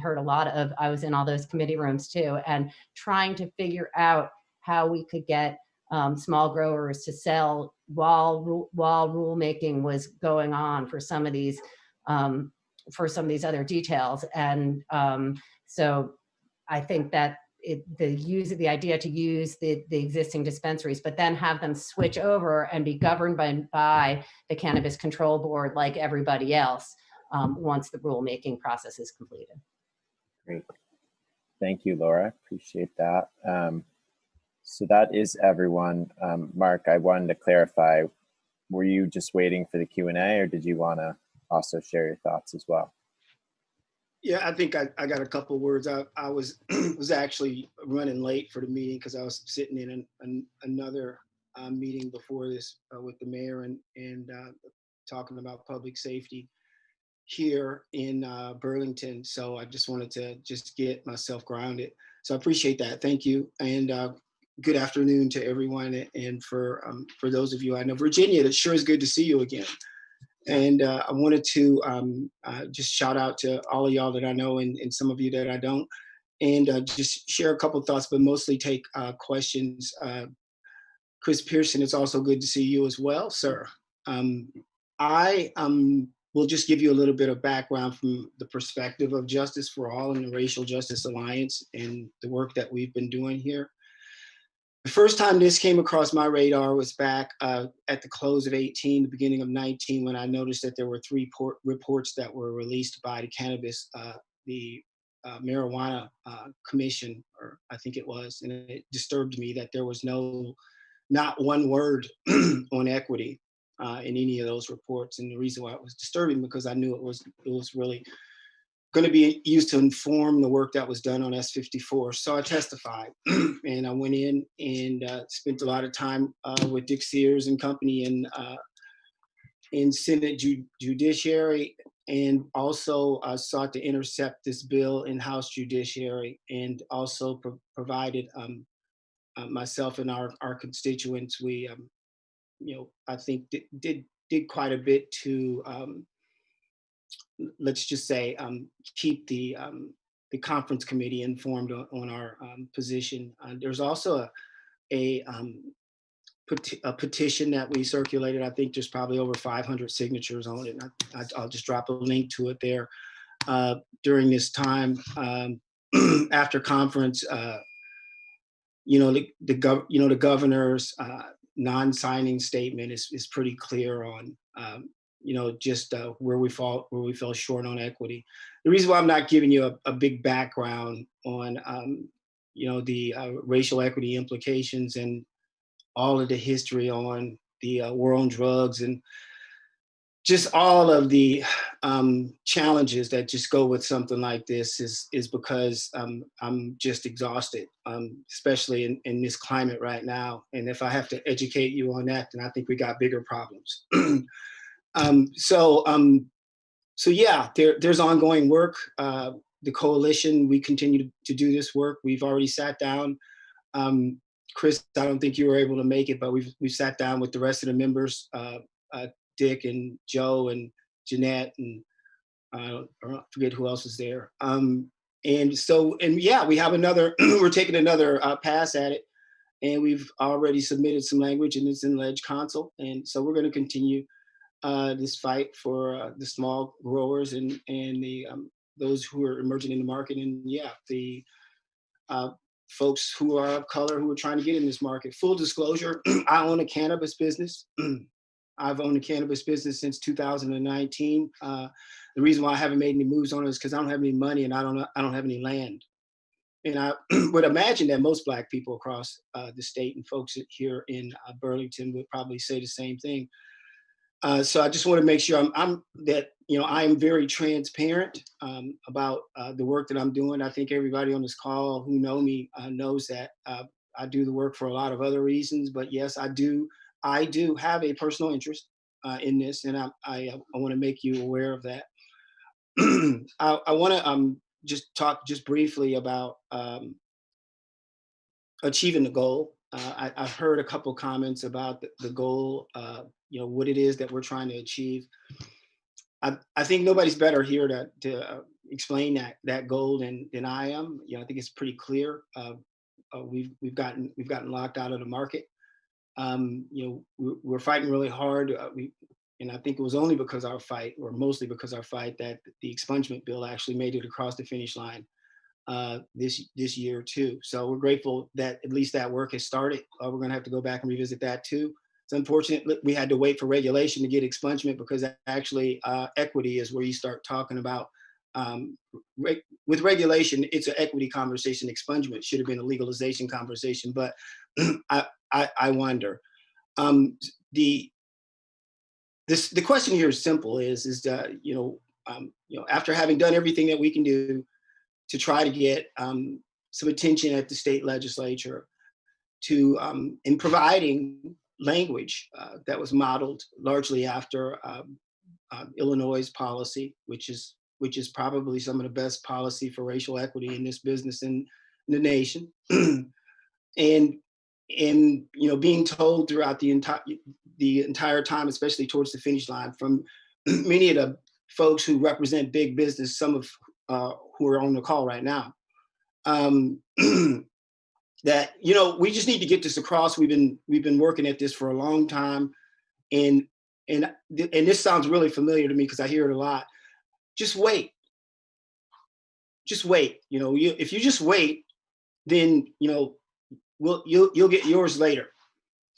heard a lot of, I was in all those committee rooms too, and trying to figure out how we could get small growers to sell while rulemaking was going on for some of these other details. And so I think that the idea to use the existing dispensaries, but then have them switch over and be governed by the Cannabis Control Board like everybody else once the rulemaking process is completed. Great. Thank you, Laura. Appreciate that. So that is everyone. Mark, I wanted to clarify, were you just waiting for the Q&A, or did you want to also share your thoughts as well? Yeah, I think I got a couple of words. I was actually running late for the meeting because I was sitting in another meeting before this with the mayor and talking about public safety here in Burlington. So I just wanted to just get myself grounded. So I appreciate that. Thank you. And good afternoon to everyone. And for those of you I know, Virginia, it sure is good to see you again. And I wanted to just shout out to all of y'all that I know and some of you that I don't, and just share a couple of thoughts, but mostly take questions. Chris Pearson, it's also good to see you as well, sir. I will just give you a little bit of background from the perspective of Justice for All and the Racial Justice Alliance and the work that we've been doing here. The first time this came across my radar was back at the close of 18, the beginning of 19, when I noticed that there were 3 reports that were released by the Cannabis, the Marijuana Commission, or I think it was, and it disturbed me that there was not one word on equity in any of those reports. And the reason why it was disturbing, because I knew it was really going to be used to inform the work that was done on S54. So I testified, and I went in and spent a lot of time with Dick Sears and company in Senate Judiciary, and also sought to intercept this bill in House Judiciary, and also provided myself and our constituents. We, I think did quite a bit to let's just say, keep the conference committee informed on our position. There's also a petition that we circulated. I think there's probably over 500 signatures on it. I'll just drop a link to it there. During this time, after conference, the governor's non-signing statement is pretty clear on just where we fell short on equity. The reason why I'm not giving you a big background on the racial equity implications and all of the history on the war on drugs and just all of the challenges that just go with something like this is because I'm just exhausted, especially in this climate right now. And if I have to educate you on that, then I think we got bigger problems. So yeah, there's ongoing work. The coalition, we continue to do this work. We've already sat down. Chris, I don't think you were able to make it, but we've sat down with the rest of the members, Dick and Joe and Jeanette, and I forget who else is there. And yeah, we have we're taking another pass at it, and we've already submitted some language, and it's in Ledge Council. And so we're going to continue this fight for the small growers and the those who are emerging in the market, and yeah, the folks who are of color who are trying to get in this market. Full disclosure, I own a cannabis business. I've owned a cannabis business since 2019. the reason why I haven't made any moves on it is because I don't have any money and I don't have any land. And I would imagine that most Black people across the state and folks here in Burlington would probably say the same thing. So I just want to make sure I am very transparent about the work that I'm doing. I think everybody on this call who know me knows that I do the work for a lot of other reasons. But yes, I do have a personal interest in this, and I want to make you aware of that. I want to just talk just briefly about achieving the goal. I've heard a couple comments about the goal, what it is that we're trying to achieve. I think nobody's better here to explain that goal than I am. I think it's pretty clear. We've gotten locked out of the market. We're fighting really hard. And I think it was only because our fight, or mostly because our fight, that the expungement bill actually made it across the finish line this year too. So we're grateful that at least that work has started. We're going to have to go back and revisit that too. It's unfortunate we had to wait for regulation to get expungement, because actually equity is where you start talking about. With regulation, it's an equity conversation. Expungement should have been a legalization conversation, but I wonder. The question here is simple: after having done everything that we can do to try to get some attention at the state legislature in providing language that was modeled largely after Illinois' policy, which is probably some of the best policy for racial equity in this business in the nation, and being told throughout the entire time, especially towards the finish line, from many of the folks who represent big business, some of who are on the call right now, that we just need to get this across. We've been working at this for a long time, and this sounds really familiar to me because I hear it a lot. Just wait. If you just wait, then you'll get yours later.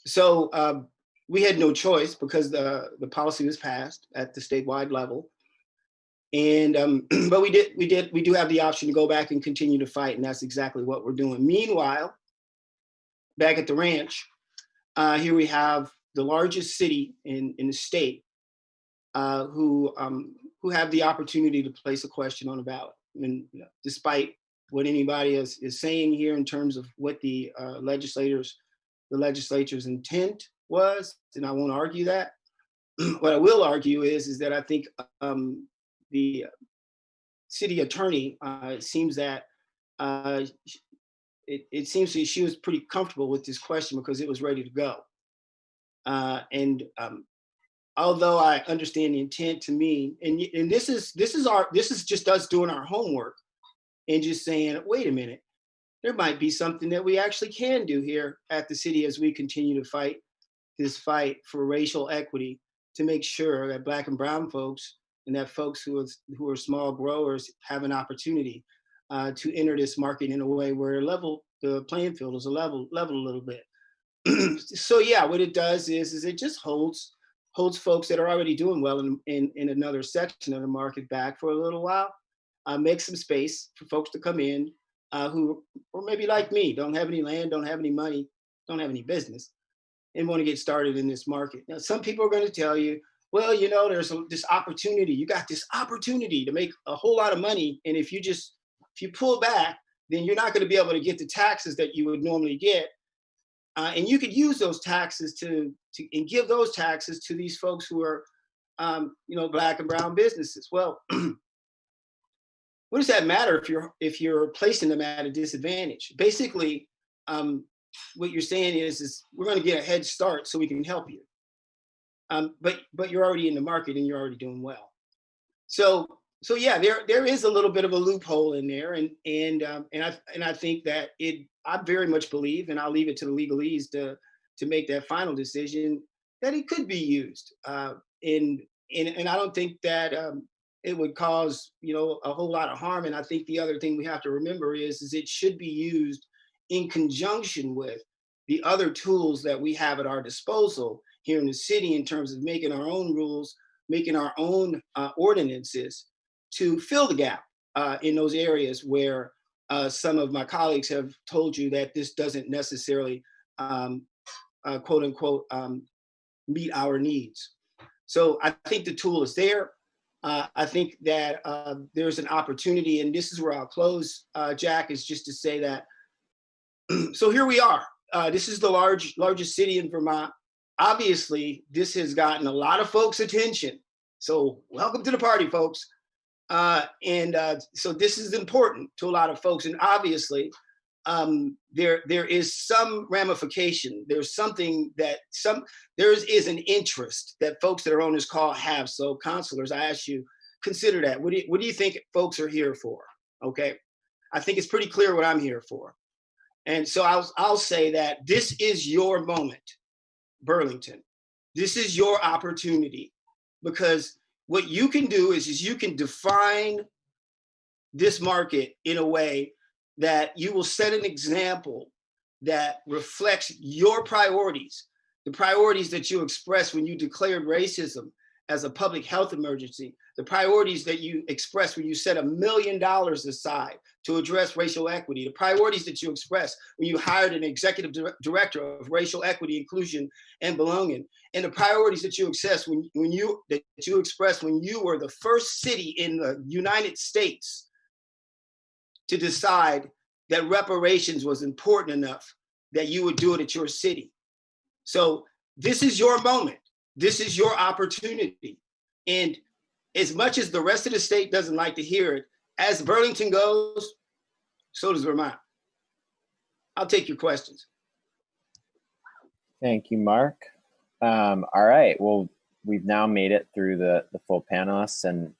So we had no choice, because the policy was passed at the statewide level. And but we do have the option to go back and continue to fight, and that's exactly what we're doing. Meanwhile, back at the ranch, here we have the largest city in the state who have the opportunity to place a question on a ballot. And despite what anybody is saying here in terms of what the legislature's intent was, and I won't argue that. What I will argue is that I think the city attorney, it seems that it seems that she was pretty comfortable with this question because it was ready to go. And although I understand the intent, to me, and this is just us doing our homework and just saying, wait a minute, there might be something that we actually can do here at the city as we continue to fight this fight for racial equity, to make sure that Black and brown folks and that folks who are small growers have an opportunity to enter this market in a way where the playing field is level a little bit. So yeah, what it does is it just holds folks that are already doing well in another section of the market back for a little while, makes some space for folks to come in who, or maybe like me, don't have any land, don't have any money, don't have any business, and want to get started in this market. Now, some people are going to tell you, well, there's this opportunity. You got this opportunity to make a whole lot of money, and if you pull back, then you're not going to be able to get the taxes that you would normally get. And you could use those taxes and give those taxes to these folks who are, Black and brown businesses. Well, what does that matter if you're placing them at a disadvantage? Basically, what you're saying is we're going to get a head start so we can help you. But you're already in the market and you're already doing well. So yeah, there is a little bit of a loophole in there, and I think that I very much believe, and I'll leave it to the legalese to make that final decision, that it could be used. And I don't think that it would cause a whole lot of harm. And I think the other thing we have to remember is it should be used in conjunction with the other tools that we have at our disposal here in the city in terms of making our own rules making our own ordinances to fill the gap in those areas where some of my colleagues have told you that this doesn't necessarily, quote unquote, meet our needs. So I think the tool is there. I think that there's an opportunity, and this is where I'll close, Jack, is just to say that, so here we are. This is the largest city in Vermont. Obviously, this has gotten a lot of folks' attention. So welcome to the party, folks. So this is important to a lot of folks. And obviously, there is some ramification. There's something that there is an interest that folks that are on this call have. So counselors, I ask you, consider that. What do you think folks are here for? Okay. I think it's pretty clear what I'm here for. And so I'll say that this is your moment, Burlington. This is your opportunity, because what you can do is you can define this market in a way that you will set an example that reflects your priorities, the priorities that you expressed when you declared racism as a public health emergency, the priorities that you expressed when you set $1 million aside to address racial equity, the priorities that you expressed when you hired an executive director of racial equity, inclusion, and belonging, and the priorities that you expressed when you were the first city in the United States to decide that reparations was important enough that you would do it at your city. So this is your moment. This is your opportunity. And as much as the rest of the state doesn't like to hear it, as Burlington goes, so does Vermont. I'll take your questions. Thank you, Mark. All right, well, we've now made it through the full panelists, and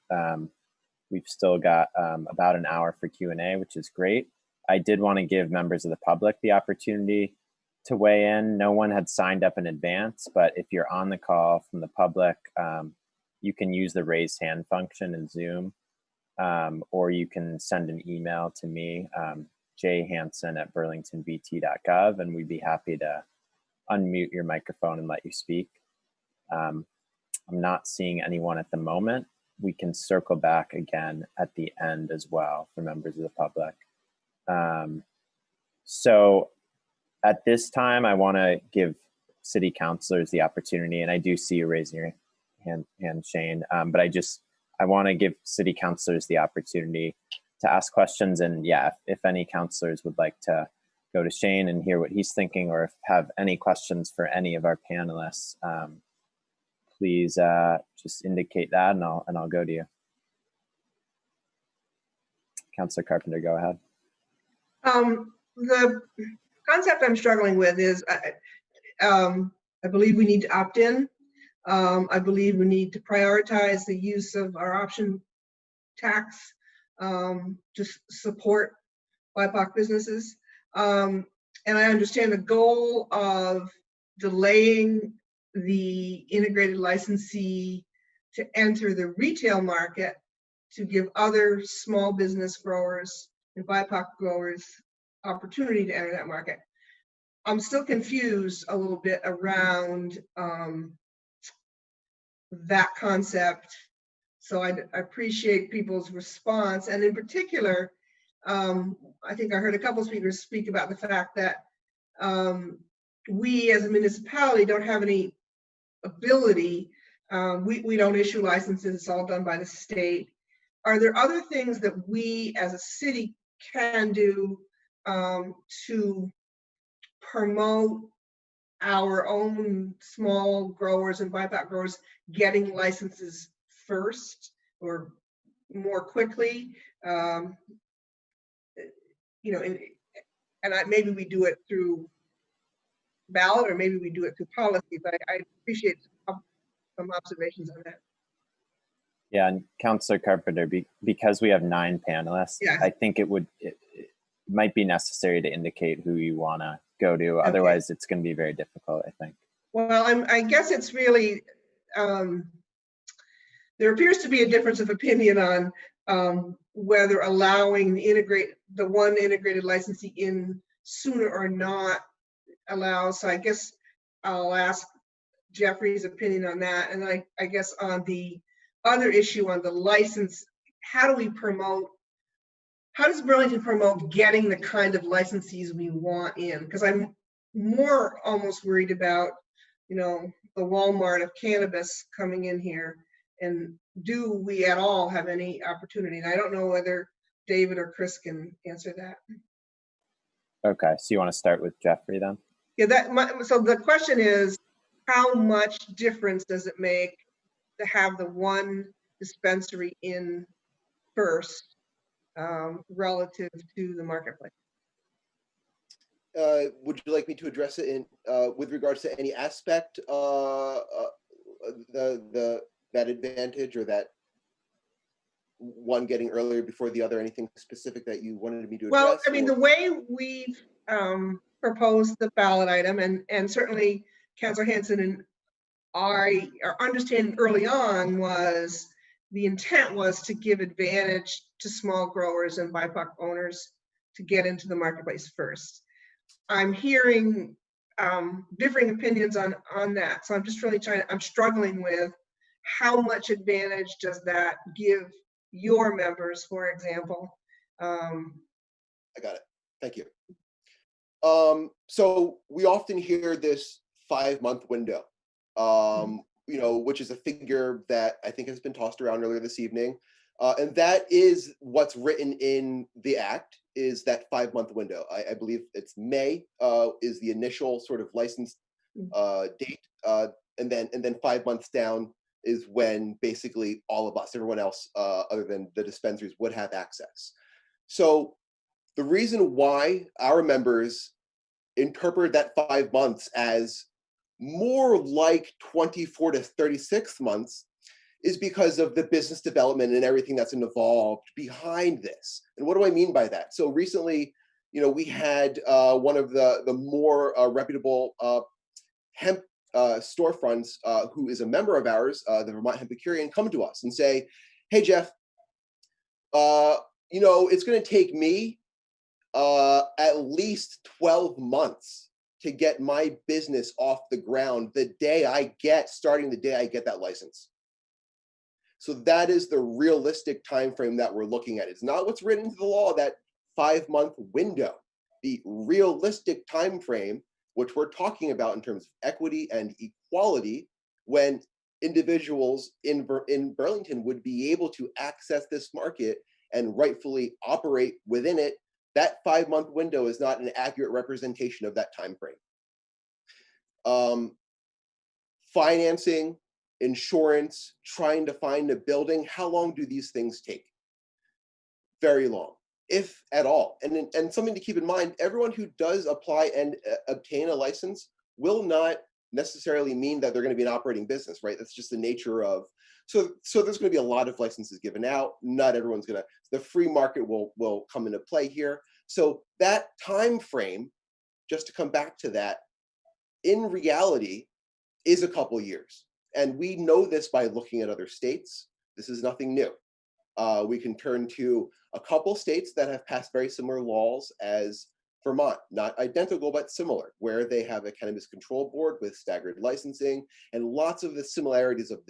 we've still got about an hour for Q&A, which is great. I did want to give members of the public the opportunity to weigh in. No one had signed up in advance, but if you're on the call from the public, you can use the raise hand function in Zoom, or you can send an email to me, jhansen@burlingtonbt.gov, and we'd be happy to unmute your microphone and let you speak. I'm not seeing anyone at the moment. We can circle back again at the end as well for members of the public. So at this time, I want to give city councilors the opportunity, and I do see you raising your hand, Shane, but I want to give city councilors the opportunity to ask questions. And yeah, if any councilors would like to go to Shane and hear what he's thinking, or if have any questions for any of our panelists, please just indicate that, and I'll go to you. Councilor Carpenter, go ahead. The concept I'm struggling with is I believe we need to opt in. I believe we need to prioritize the use of our option tax to support BIPOC businesses. And I understand the goal of delaying the integrated licensee to enter the retail market to give other small business growers and BIPOC growers opportunity to enter that market. I'm still confused a little bit around that concept. So I appreciate people's response. And in particular, I think I heard a couple of speakers speak about the fact that we as a municipality don't have any ability. We don't issue licenses, it's all done by the state. Are there other things that we as a city can do to promote our own small growers and BIPOC growers getting licenses first or more quickly? Maybe we do it through ballot, or maybe we do it through policy, but I appreciate some observations on that. Yeah, and Councilor Carpenter, because we have 9 panelists, yeah. I think it might be necessary to indicate who you want to go to. Okay. Otherwise, it's going to be very difficult, I think. Well, I guess it's really, there appears to be a difference of opinion on whether allowing the one integrated licensee in sooner or not allows. So I guess I'll ask Jeffrey's opinion on that. And I guess on the other issue on the license, how does Burlington promote getting the kind of licensees we want in? Because I'm more almost worried about, the Walmart of cannabis coming in here. And do we at all have any opportunity? And I don't know whether David or Chris can answer that. Okay, so you want to start with Jeffrey then? Yeah, so the question is, how much difference does it make to have the one dispensary in first relative to the marketplace? Would you like me to address it in with regards to any aspect that advantage, or that one getting earlier before the other? Anything specific that you wanted me to address? Well, I mean, the way we've proposed the ballot item, and certainly Councilor Hanson and I are understanding early on, was the intent was to give advantage to small growers and BIPOC owners to get into the marketplace first. I'm hearing differing opinions on that. So I'm just really I'm struggling with how much advantage does that give your members, for example? I got it. Thank you. So we often hear this 5-month window, which is a figure that I think has been tossed around earlier this evening. And that is what's written in the act, is that 5-month window. I believe it's May is the initial sort of license date. And then 5 months down is when basically all of us, everyone else other than the dispensaries, would have access. So the reason why our members interpret that 5 months as more like 24 to 36 months is because of the business development and everything that's involved behind this. And what do I mean by that? So recently, we had one of the more reputable hemp storefronts who is a member of ours, the Vermont Hempicurian, come to us and say, hey, Jeff, it's going to take me at least 12 months to get my business off the ground starting the day I get that license. So that is the realistic time frame that we're looking at. It's not what's written into the law, that 5-month window. The realistic time frame, which we're talking about in terms of equity and equality, when individuals in Burlington would be able to access this market and rightfully operate within it, that 5-month window is not an accurate representation of that time frame. Financing, insurance, trying to find a building, how long do these things take? Very long, if at all. And something to keep in mind, everyone who does apply and obtain a license will not necessarily mean that they're going to be an operating business, right? That's just the nature of, so there's going to be a lot of licenses given out. Not everyone's going to, the free market will come into play here. So that time frame, just to come back to that, in reality is a couple years. And we know this by looking at other states. This is nothing new. We can turn to a couple states that have passed very similar laws as Vermont, not identical, but similar, where they have a cannabis control board with staggered licensing and lots of the similarities of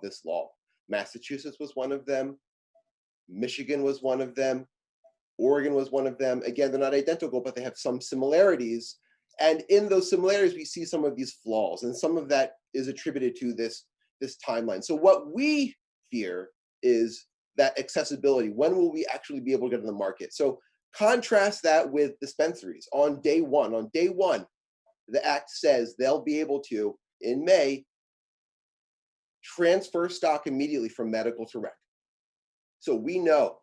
this law. Massachusetts was one of them. Michigan was one of them. Oregon was one of them. Again, they're not identical, but they have some similarities. And in those similarities, we see some of these flaws, and some of that is attributed to this timeline. So what we fear is that accessibility. When will we actually be able to get in the market? So contrast that with dispensaries. On day one, the act says they'll be able to, in May, transfer stock immediately from medical to rec. So we know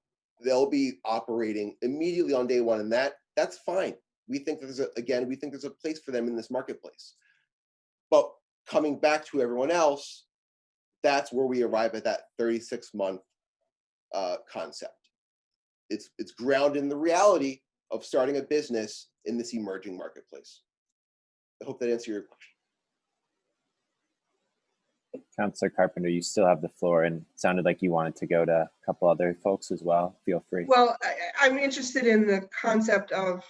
they'll be operating immediately on day one, and that's fine. We think there's a place for them in this marketplace. But coming back to everyone else, that's where we arrive at that 36-month concept. It's grounded in the reality of starting a business in this emerging marketplace. I hope that answers your question. Councillor Carpenter, you still have the floor, and it sounded like you wanted to go to a couple other folks as well. Feel free. Well, I'm interested in the concept of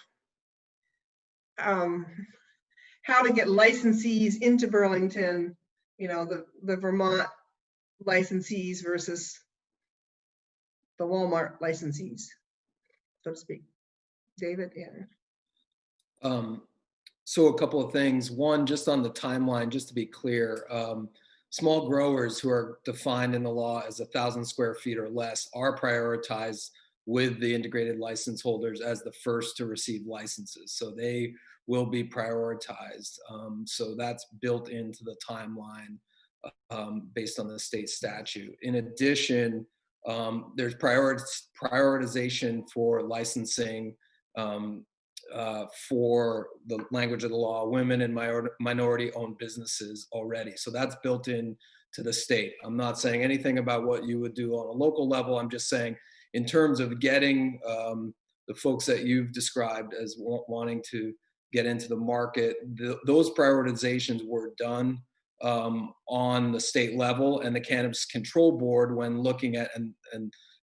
how to get licensees into Burlington you know, the Vermont licensees versus the Walmart licensees, so to speak. David, yeah. So a couple of things. One, just on the timeline, just to be clear, small growers who are defined in the law as 1,000 square feet or less are prioritized with the integrated license holders as the first to receive licenses. So they will be prioritized. So that's built into the timeline based on the state statute. In addition, there's prioritization for licensing for the language of the law, women and minority-owned businesses already. So that's built in to the state. I'm not saying anything about what you would do on a local level. I'm just saying in terms of getting the folks that you've described as wanting to get into the market, those prioritizations were done on the state level, and the Cannabis Control Board, when looking at and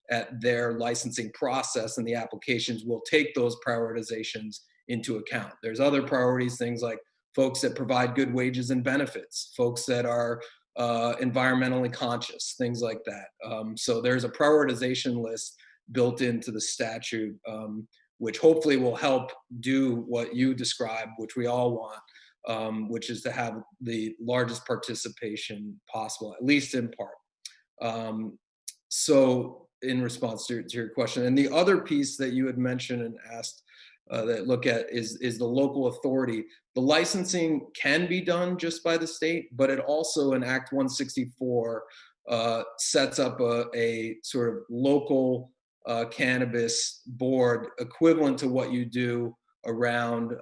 at their licensing process and the applications, will take those prioritizations into account. There's other priorities, things like folks that provide good wages and benefits, folks that are environmentally conscious, things like that. So there's a prioritization list built into the statute, which hopefully will help do what you described, which we all want, which is to have the largest participation possible, at least in part. So in response to your question, and the other piece that you had mentioned and asked that look at is the local authority. The licensing can be done just by the state, but it also in Act 164 sets up a sort of local cannabis board equivalent to what you do around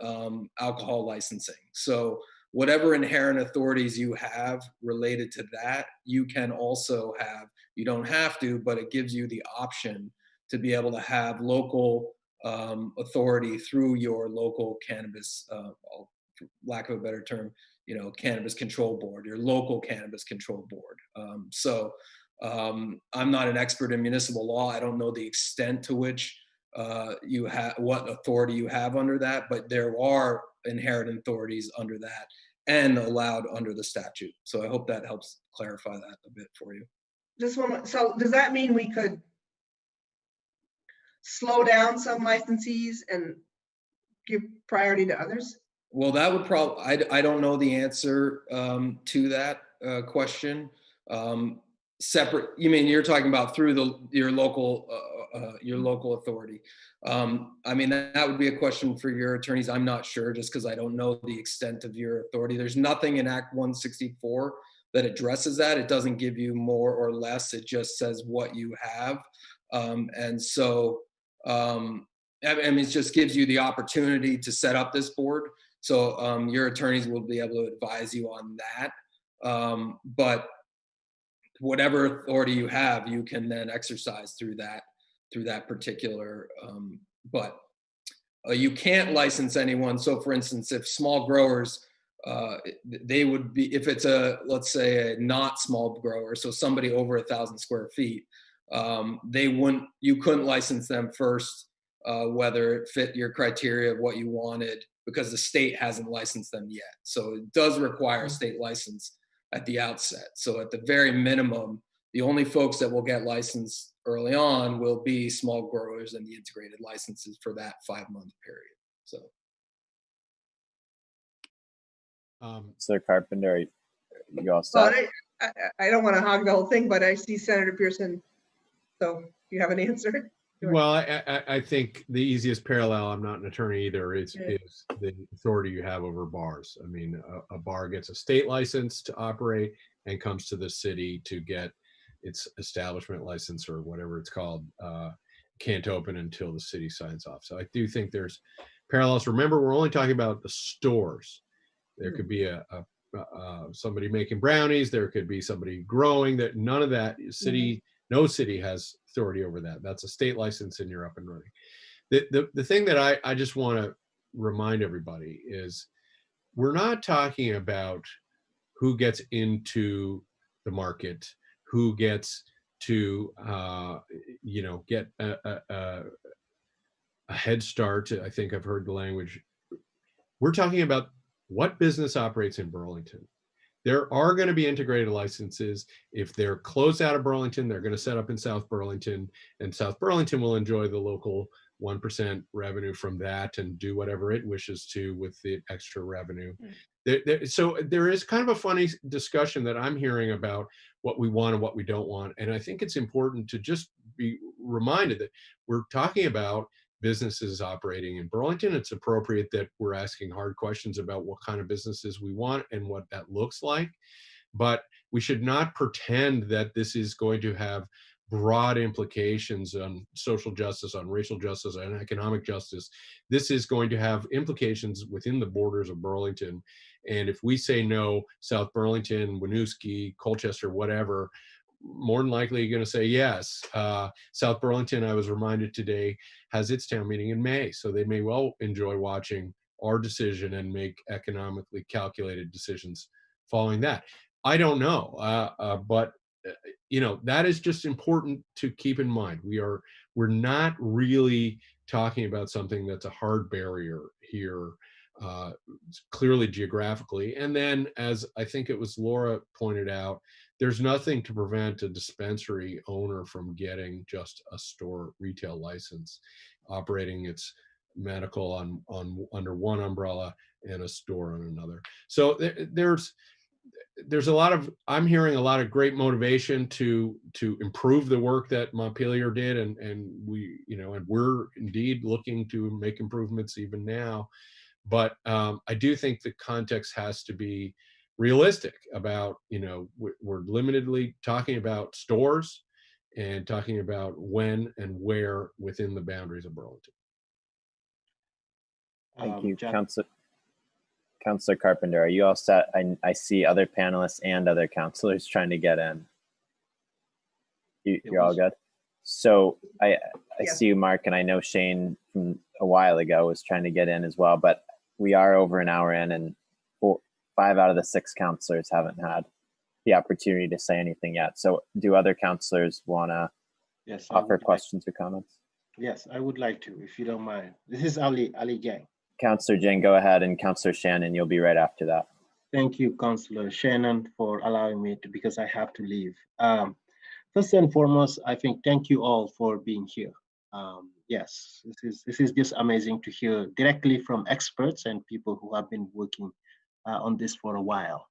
alcohol licensing. So whatever inherent authorities you have related to that, you can also have. You don't have to, but it gives you the option to be able to have local authority through your local cannabis, for lack of a better term, you know, cannabis control board, your local cannabis control board. I'm not an expert in municipal law. I don't know the extent to which you have, what authority you have under that, but there are inherent authorities under that and allowed under the statute. So I hope that helps clarify that a bit for you. Just one, so does that mean we could slow down some licensees and give priority to others? Well, that would probably, I don't know the answer to that question. Separate, you mean you're talking about through your local authority. I mean, that would be a question for your attorneys. I'm not sure, just because I don't know the extent of your authority. There's nothing in Act 164 that addresses that. It doesn't give you more or less. It just says what you have. And so, I mean, it just gives you the opportunity to set up this board. So your attorneys will be able to advise you on that. But whatever authority you have, you can then exercise through that particular, but you can't license anyone. So for instance, if small growers, they would be, if it's let's say a not small grower, so somebody over 1,000 square feet, you couldn't license them first, whether it fit your criteria of what you wanted, because the state hasn't licensed them yet. So it does require a state license at the outset. So at the very minimum, the only folks that will get licensed early on will be small growers and the integrated licenses for that 5-month period. So. Sir Carpenter, you all set? Well, I don't want to hog the whole thing, but I see Senator Pearson. So do you have an answer? Well, I think the easiest parallel, I'm not an attorney either, is the authority you have over bars. I mean, a bar gets a state license to operate and comes to the city to get its establishment license or whatever it's called. Can't open until the city signs off. So I do think there's parallels. Remember, we're only talking about the stores. There could be somebody making brownies. There could be somebody growing. That none of that city. No city has authority over that. That's a state license and you're up and running. The thing that I just want to remind everybody is we're not talking about who gets into the market, who gets to get a head start. I think I've heard the language. We're talking about what business operates in Burlington. there are going to be integrated licenses. If they're closed out of Burlington, they're going to set up in South Burlington, and South Burlington will enjoy the local 1% revenue from that and do whatever it wishes to with the extra revenue. So there is kind of a funny discussion that I'm hearing about what we want and what we don't want. And I think it's important to just be reminded that we're talking about businesses operating in Burlington. It's appropriate that we're asking hard questions about what kind of businesses we want and what that looks like. But we should not pretend that this is going to have broad implications on social justice, on racial justice, and economic justice. This is going to have implications within the borders of Burlington. And if we say no, South Burlington, Winooski, Colchester, whatever, more than likely you're going to say yes. South Burlington, I was reminded today, has its town meeting in May, so they may well enjoy watching our decision and make economically calculated decisions following that. I don't know, but you know, that is just important to keep in mind. We're not really talking about something that's a hard barrier here, clearly geographically. And then, as I think it was Laura pointed out, there's nothing to prevent a dispensary owner from getting just a store retail license, operating its medical on under one umbrella and a store on another. So there's a lot of, I'm hearing a lot of great motivation to improve the work that Montpelier did, and we, you know, and we're indeed looking to make improvements even now. But I do think the context has to be realistic about, you know, we're limitedly talking about stores and talking about when and where within the boundaries of Burlington. Thank you, Councillor Carpenter. Are you all set? I see other panelists and other councillors trying to get in. You're all good? So I see you, Mark, and I know Shane from a while ago was trying to get in as well, but we are over an hour in, and 5 out of the 6 councillors haven't had the opportunity to say anything yet. So do other councillors want to offer questions or comments? Yes, I would like to, if you don't mind. This is Ali Gang. Councillor Jane, go ahead, and Councillor Shannon, you'll be right after that. Thank you, Councillor Shannon, for allowing me to, because I have to leave. First and foremost, I think thank you all for being here. Yes, this is just amazing to hear directly from experts and people who have been working on this for a while,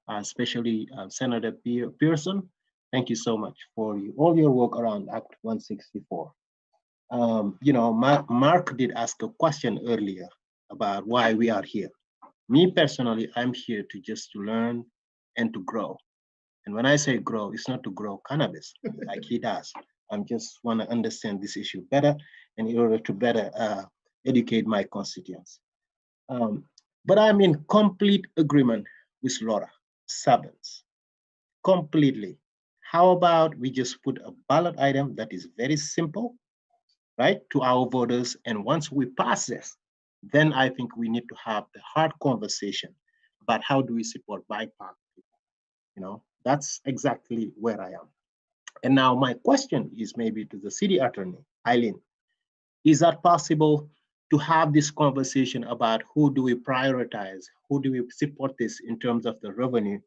especially Senator Pearson. Thank you so much for all your work around Act 164. You know, Mark did ask a question earlier about why we are here. Me personally, I'm here to learn and to grow. And when I say grow, it's not to grow cannabis like he does. I just want to understand this issue better, and in order to better educate my constituents. But I'm in complete agreement with Laura Sabins, completely. How about we just put a ballot item that is very simple, right, to our voters, and once we pass this, then I think we need to have the hard conversation about how do we support BIPOC people. You know, that's exactly where I am. And now my question is maybe to the city attorney, Eileen, is that possible to have this conversation about who do we prioritize, who do we support this in terms of the revenue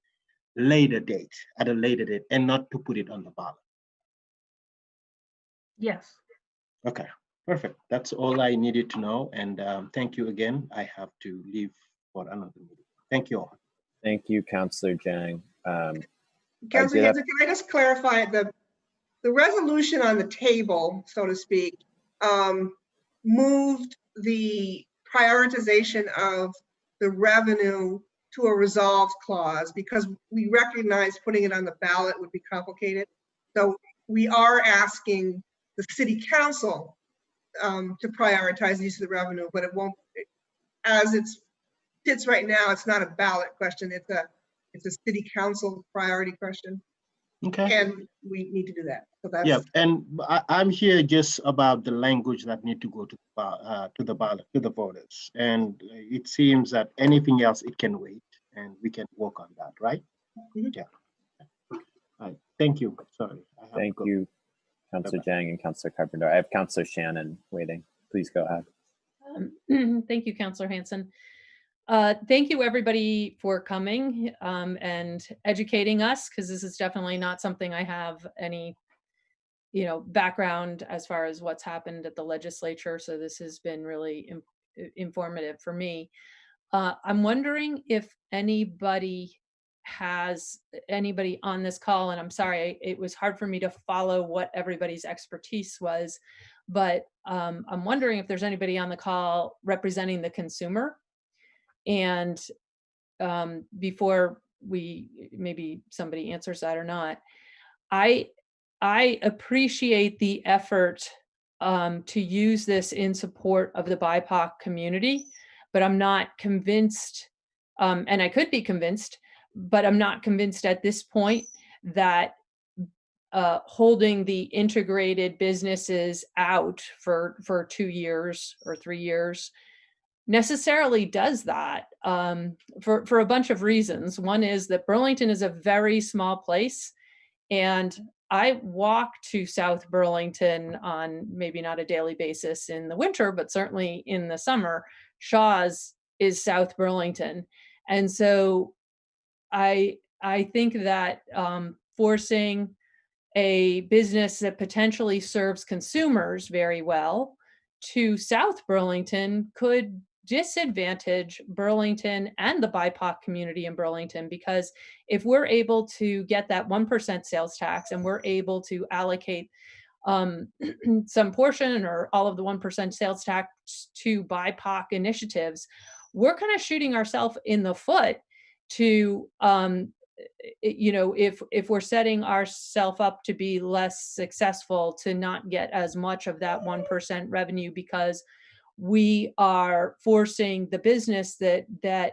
at a later date, and not to put it on the ballot? Yes. Okay, perfect. That's all I needed to know. And thank you again. I have to leave for another meeting. Thank you all. Thank you, Councillor Jang. Councillor Hanson, can I just clarify the resolution on the table, so to speak, moved the prioritization of the revenue to a resolved clause because we recognize putting it on the ballot would be complicated. So we are asking the city council to prioritize the use of the revenue, but it won't, as it sits right now, it's not a ballot question. It's a city council priority question. Okay. And we need to do that. So that's, yeah, and I'm here just about the language that need to go to the ballot, to the voters. And it seems that anything else, it can wait, and we can work on that, right? Mm-hmm. Yeah. All right. Thank you. Sorry. Thank you, Councillor Jang and Councillor Carpenter. I have Councillor Shannon waiting. Please go ahead. Thank you, Councillor Hanson. Thank you, everybody, for coming and educating us, because this is definitely not something I have any, background as far as what's happened at the legislature. So this has been really informative for me. I'm wondering if anybody on this call, and I'm sorry, it was hard for me to follow what everybody's expertise was, but I'm wondering if there's anybody on the call representing the consumer. And before maybe somebody answers that or not, I appreciate the effort to use this in support of the BIPOC community, but I'm not convinced, and I could be convinced, but I'm not convinced at this point that holding the integrated businesses out for 2 years or 3 years necessarily does that, for a bunch of reasons. One is that Burlington is a very small place, and I walk to South Burlington on maybe not a daily basis in the winter, but certainly in the summer. Shaw's is South Burlington. And so I think that forcing a business that potentially serves consumers very well to South Burlington could disadvantage Burlington and the BIPOC community in Burlington, because if we're able to get that 1% sales tax and we're able to allocate some portion or all of the 1% sales tax to BIPOC initiatives, we're kind of shooting ourselves in the foot to if we're setting ourselves up to be less successful, to not get as much of that 1% revenue, because we are forcing the business that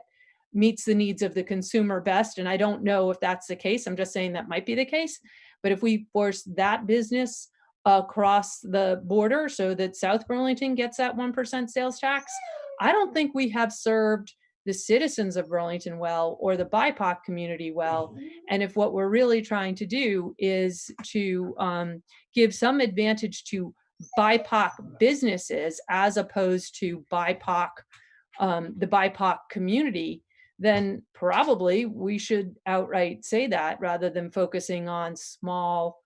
meets the needs of the consumer best. And I don't know if that's the case. I'm just saying that might be the case. But if we force that business across the border so that South Burlington gets that 1% sales tax, I don't think we have served the citizens of Burlington well, or the BIPOC community well. And if what we're really trying to do is to give some advantage to BIPOC businesses as opposed to the BIPOC community, then probably we should outright say that, rather than focusing on small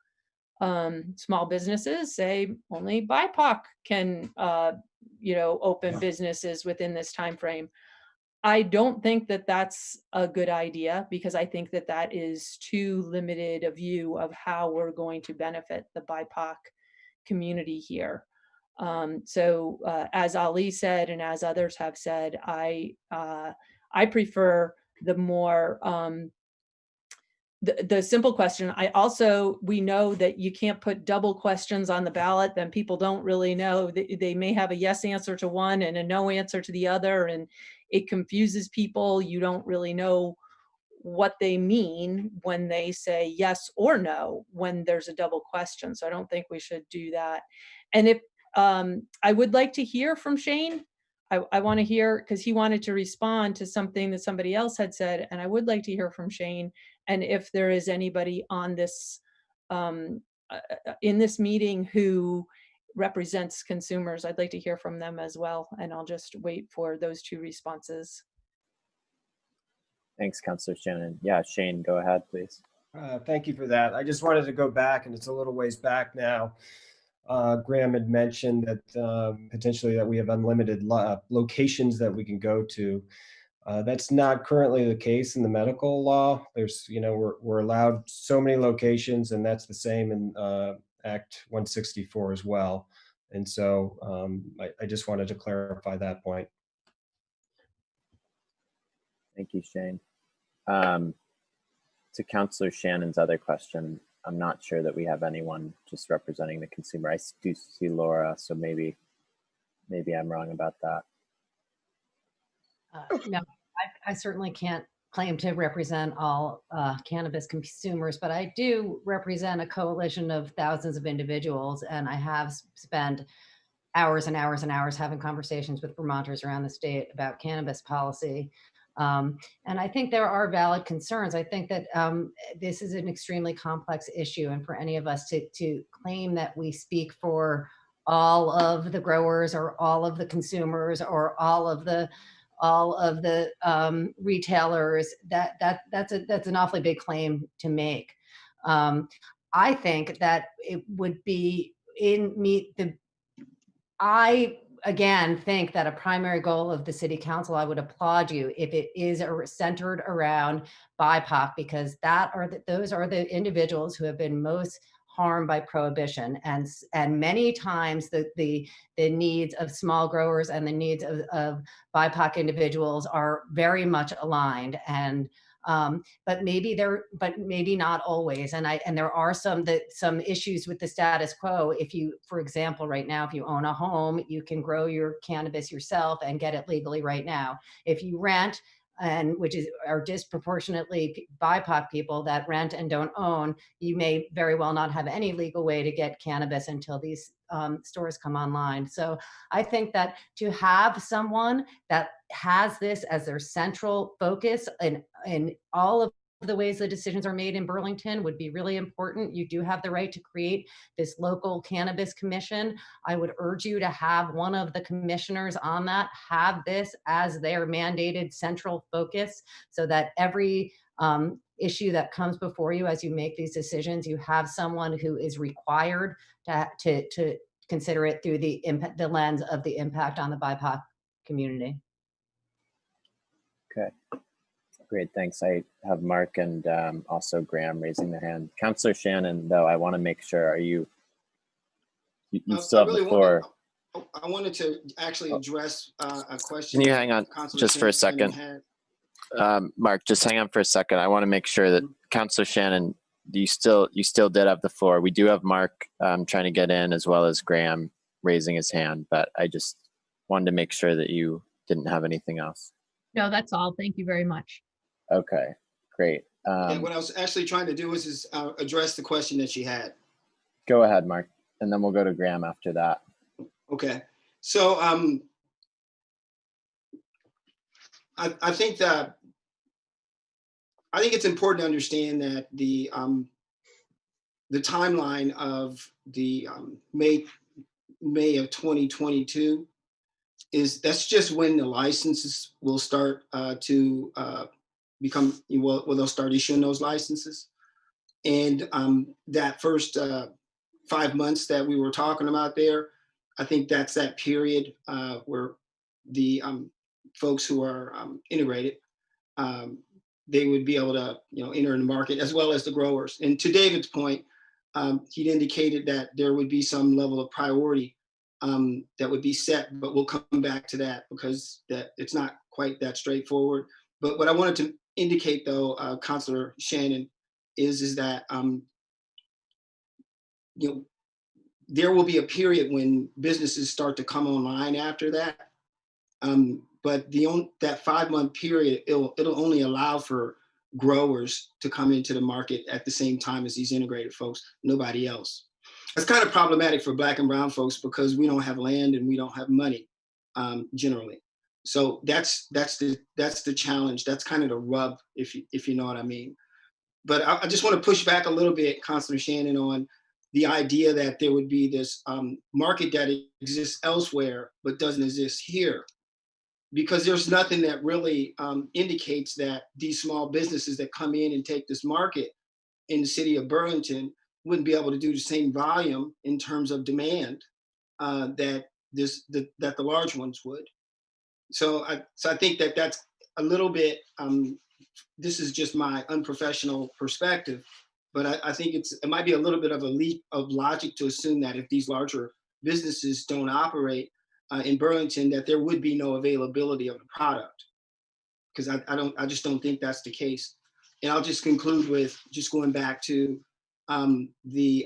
businesses. Say only BIPOC can open businesses within this time frame. I don't think that that's a good idea, because I think that that is too limited a view of how we're going to benefit the BIPOC community here. So as Ali said, and as others have said, I prefer the more the simple question. We know that you can't put double questions on the ballot, then people don't really know. They may have a yes answer to one and a no answer to the other, and it confuses people. You don't really know what they mean when they say yes or no when there's a double question. So I don't think we should do that. And if I would like to hear from Shane. I want to hear, because he wanted to respond to something that somebody else had said, and I would like to hear from Shane. And if there is anybody on this in this meeting who represents consumers, I'd like to hear from them as well. And I'll just wait for those two responses. Thanks, Councillor Shannon. Yeah, Shane, go ahead, please. Thank you for that. I just wanted to go back, and it's a little ways back now. Graham had mentioned that potentially that we have unlimited locations that we can go to. That's not currently the case in the medical law. There's, we're allowed so many locations, and that's the same in Act 164 as well. And so I just wanted to clarify that point. Thank you, Shane. To Councillor Shannon's other question, I'm not sure that we have anyone just representing the consumer. I do see Laura, so maybe I'm wrong about that. No, I certainly can't claim to represent all cannabis consumers, but I do represent a coalition of thousands of individuals, and I have spent hours and hours and hours having conversations with Vermonters around the state about cannabis policy. And I think there are valid concerns. I think that this is an extremely complex issue, and for any of us to claim that we speak for all of the growers or all of the consumers or all of the all of the retailers, that's an awfully big claim to make. I think that it would be I again think that a primary goal of the city council, I would applaud you if it is centered around BIPOC, because those are the individuals who have been most harmed by prohibition, and many times the needs of small growers and the needs of BIPOC individuals are very much aligned. And but maybe not always. And there are some issues with the status quo. If you, for example, right now, if you own a home, you can grow your cannabis yourself and get it legally right now. If you rent, and which are disproportionately BIPOC people that rent and don't own, you may very well not have any legal way to get cannabis until these stores come online. So I think that to have someone that has this as their central focus in all of the ways the decisions are made in Burlington would be really important. You do have the right to create this local cannabis commission. I would urge you to have one of the commissioners on that have this as their mandated central focus, so that every issue that comes before you as you make these decisions, you have someone who is required to consider it through the lens of the impact on the BIPOC community. Okay, great, thanks. I have Mark and also Graham raising their hand. Councillor Shannon, though, I want to make sure, are you still have the floor? I wanted to actually address a question. Can you hang on just for a second? Mark, just hang on for a second. I want to make sure that Councillor Shannon, you still did have the floor. We do have Mark trying to get in, as well as Graham raising his hand, but I just wanted to make sure that you didn't have anything else. No, that's all. Thank you very much. Okay, great. What I was actually trying to do is address the question that she had. Go ahead, Mark, and then we'll go to Graham after that. Okay, so I think it's important to understand that the timeline of the May of 2022 that's just when the licenses will start to become, they'll start issuing those licenses. And that first 5 months that we were talking about there, I think that's that period where the folks who are integrated, they would be able to enter in the market, as well as the growers. And to David's point, he'd indicated that there would be some level of priority that would be set, but we'll come back to that because it's not quite that straightforward. But what I wanted to indicate, though, Councillor Shannon, is that there will be a period when businesses start to come online after that. But that 5 month period, it'll only allow for growers to come into the market at the same time as these integrated folks, nobody else. It's kind of problematic for Black and brown folks because we don't have land and we don't have money generally. So that's the challenge. That's kind of the rub, if you know what I mean. But I just want to push back a little bit, Councillor Shannon, on the idea that there would be this market that exists elsewhere but doesn't exist here, because there's nothing that really indicates that these small businesses that come in and take this market in the city of Burlington wouldn't be able to do the same volume in terms of demand that the large ones would. So I think that that's a little bit. This is just my unprofessional perspective, but I think it might be a little bit of a leap of logic to assume that if these larger businesses don't operate in Burlington, that there would be no availability of the product, because I just don't think that's the case. And I'll just conclude with just going back to the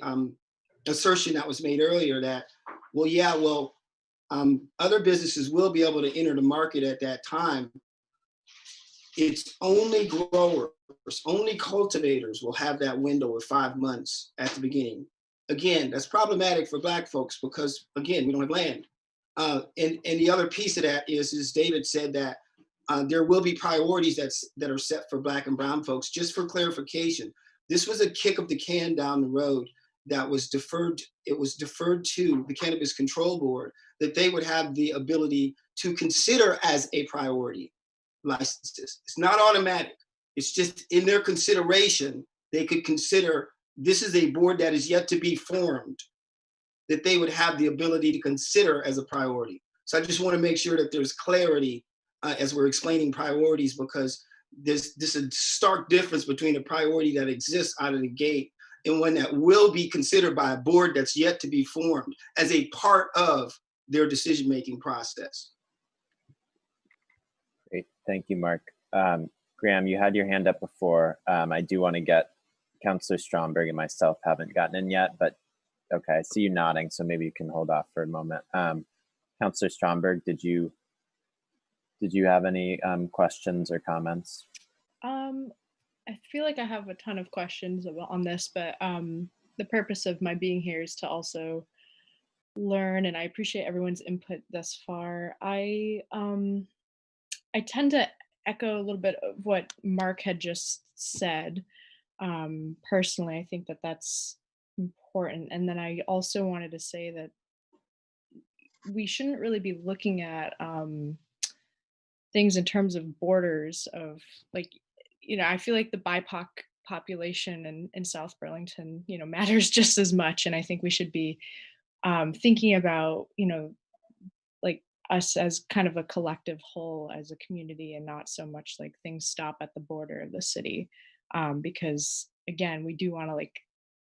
assertion that was made earlier that, other businesses will be able to enter the market at that time. It's only growers, only cultivators will have that window of 5 months at the beginning. Again, that's problematic for Black folks because, again, we don't have land. And the other piece of that is David said that there will be priorities that are set for Black and brown folks. Just for clarification, this was a kick of the can down the road that was deferred. It was deferred to the Cannabis Control Board, that they would have the ability to consider as a priority licenses. It's not automatic. It's just in their consideration, they could consider this is a board that is yet to be formed that they would have the ability to consider as a priority. So I just want to make sure that there's clarity as we're explaining priorities, because there's a stark difference between a priority that exists out of the gate and one that will be considered by a board that's yet to be formed as a part of their decision-making process. Great, thank you, Mark. Graham, you had your hand up before. I do want to get Councillor Stromberg and myself haven't gotten in yet, but okay, I see you nodding, so maybe you can hold off for a moment. Councillor Stromberg, did you have any questions or comments? I feel like I have a ton of questions on this, but the purpose of my being here is to also learn, and I appreciate everyone's input thus far. I tend to echo a little bit of what Mark had just said. Personally, I think that that's important. And then I also wanted to say that we shouldn't really be looking at things in terms of borders of, like, you know, I feel like the BIPOC population in South Burlington, you know, matters just as much. And I think we should be thinking about, you know, like us as kind of a collective whole as a community, and not so much like things stop at the border of the city. Because again, we do want to like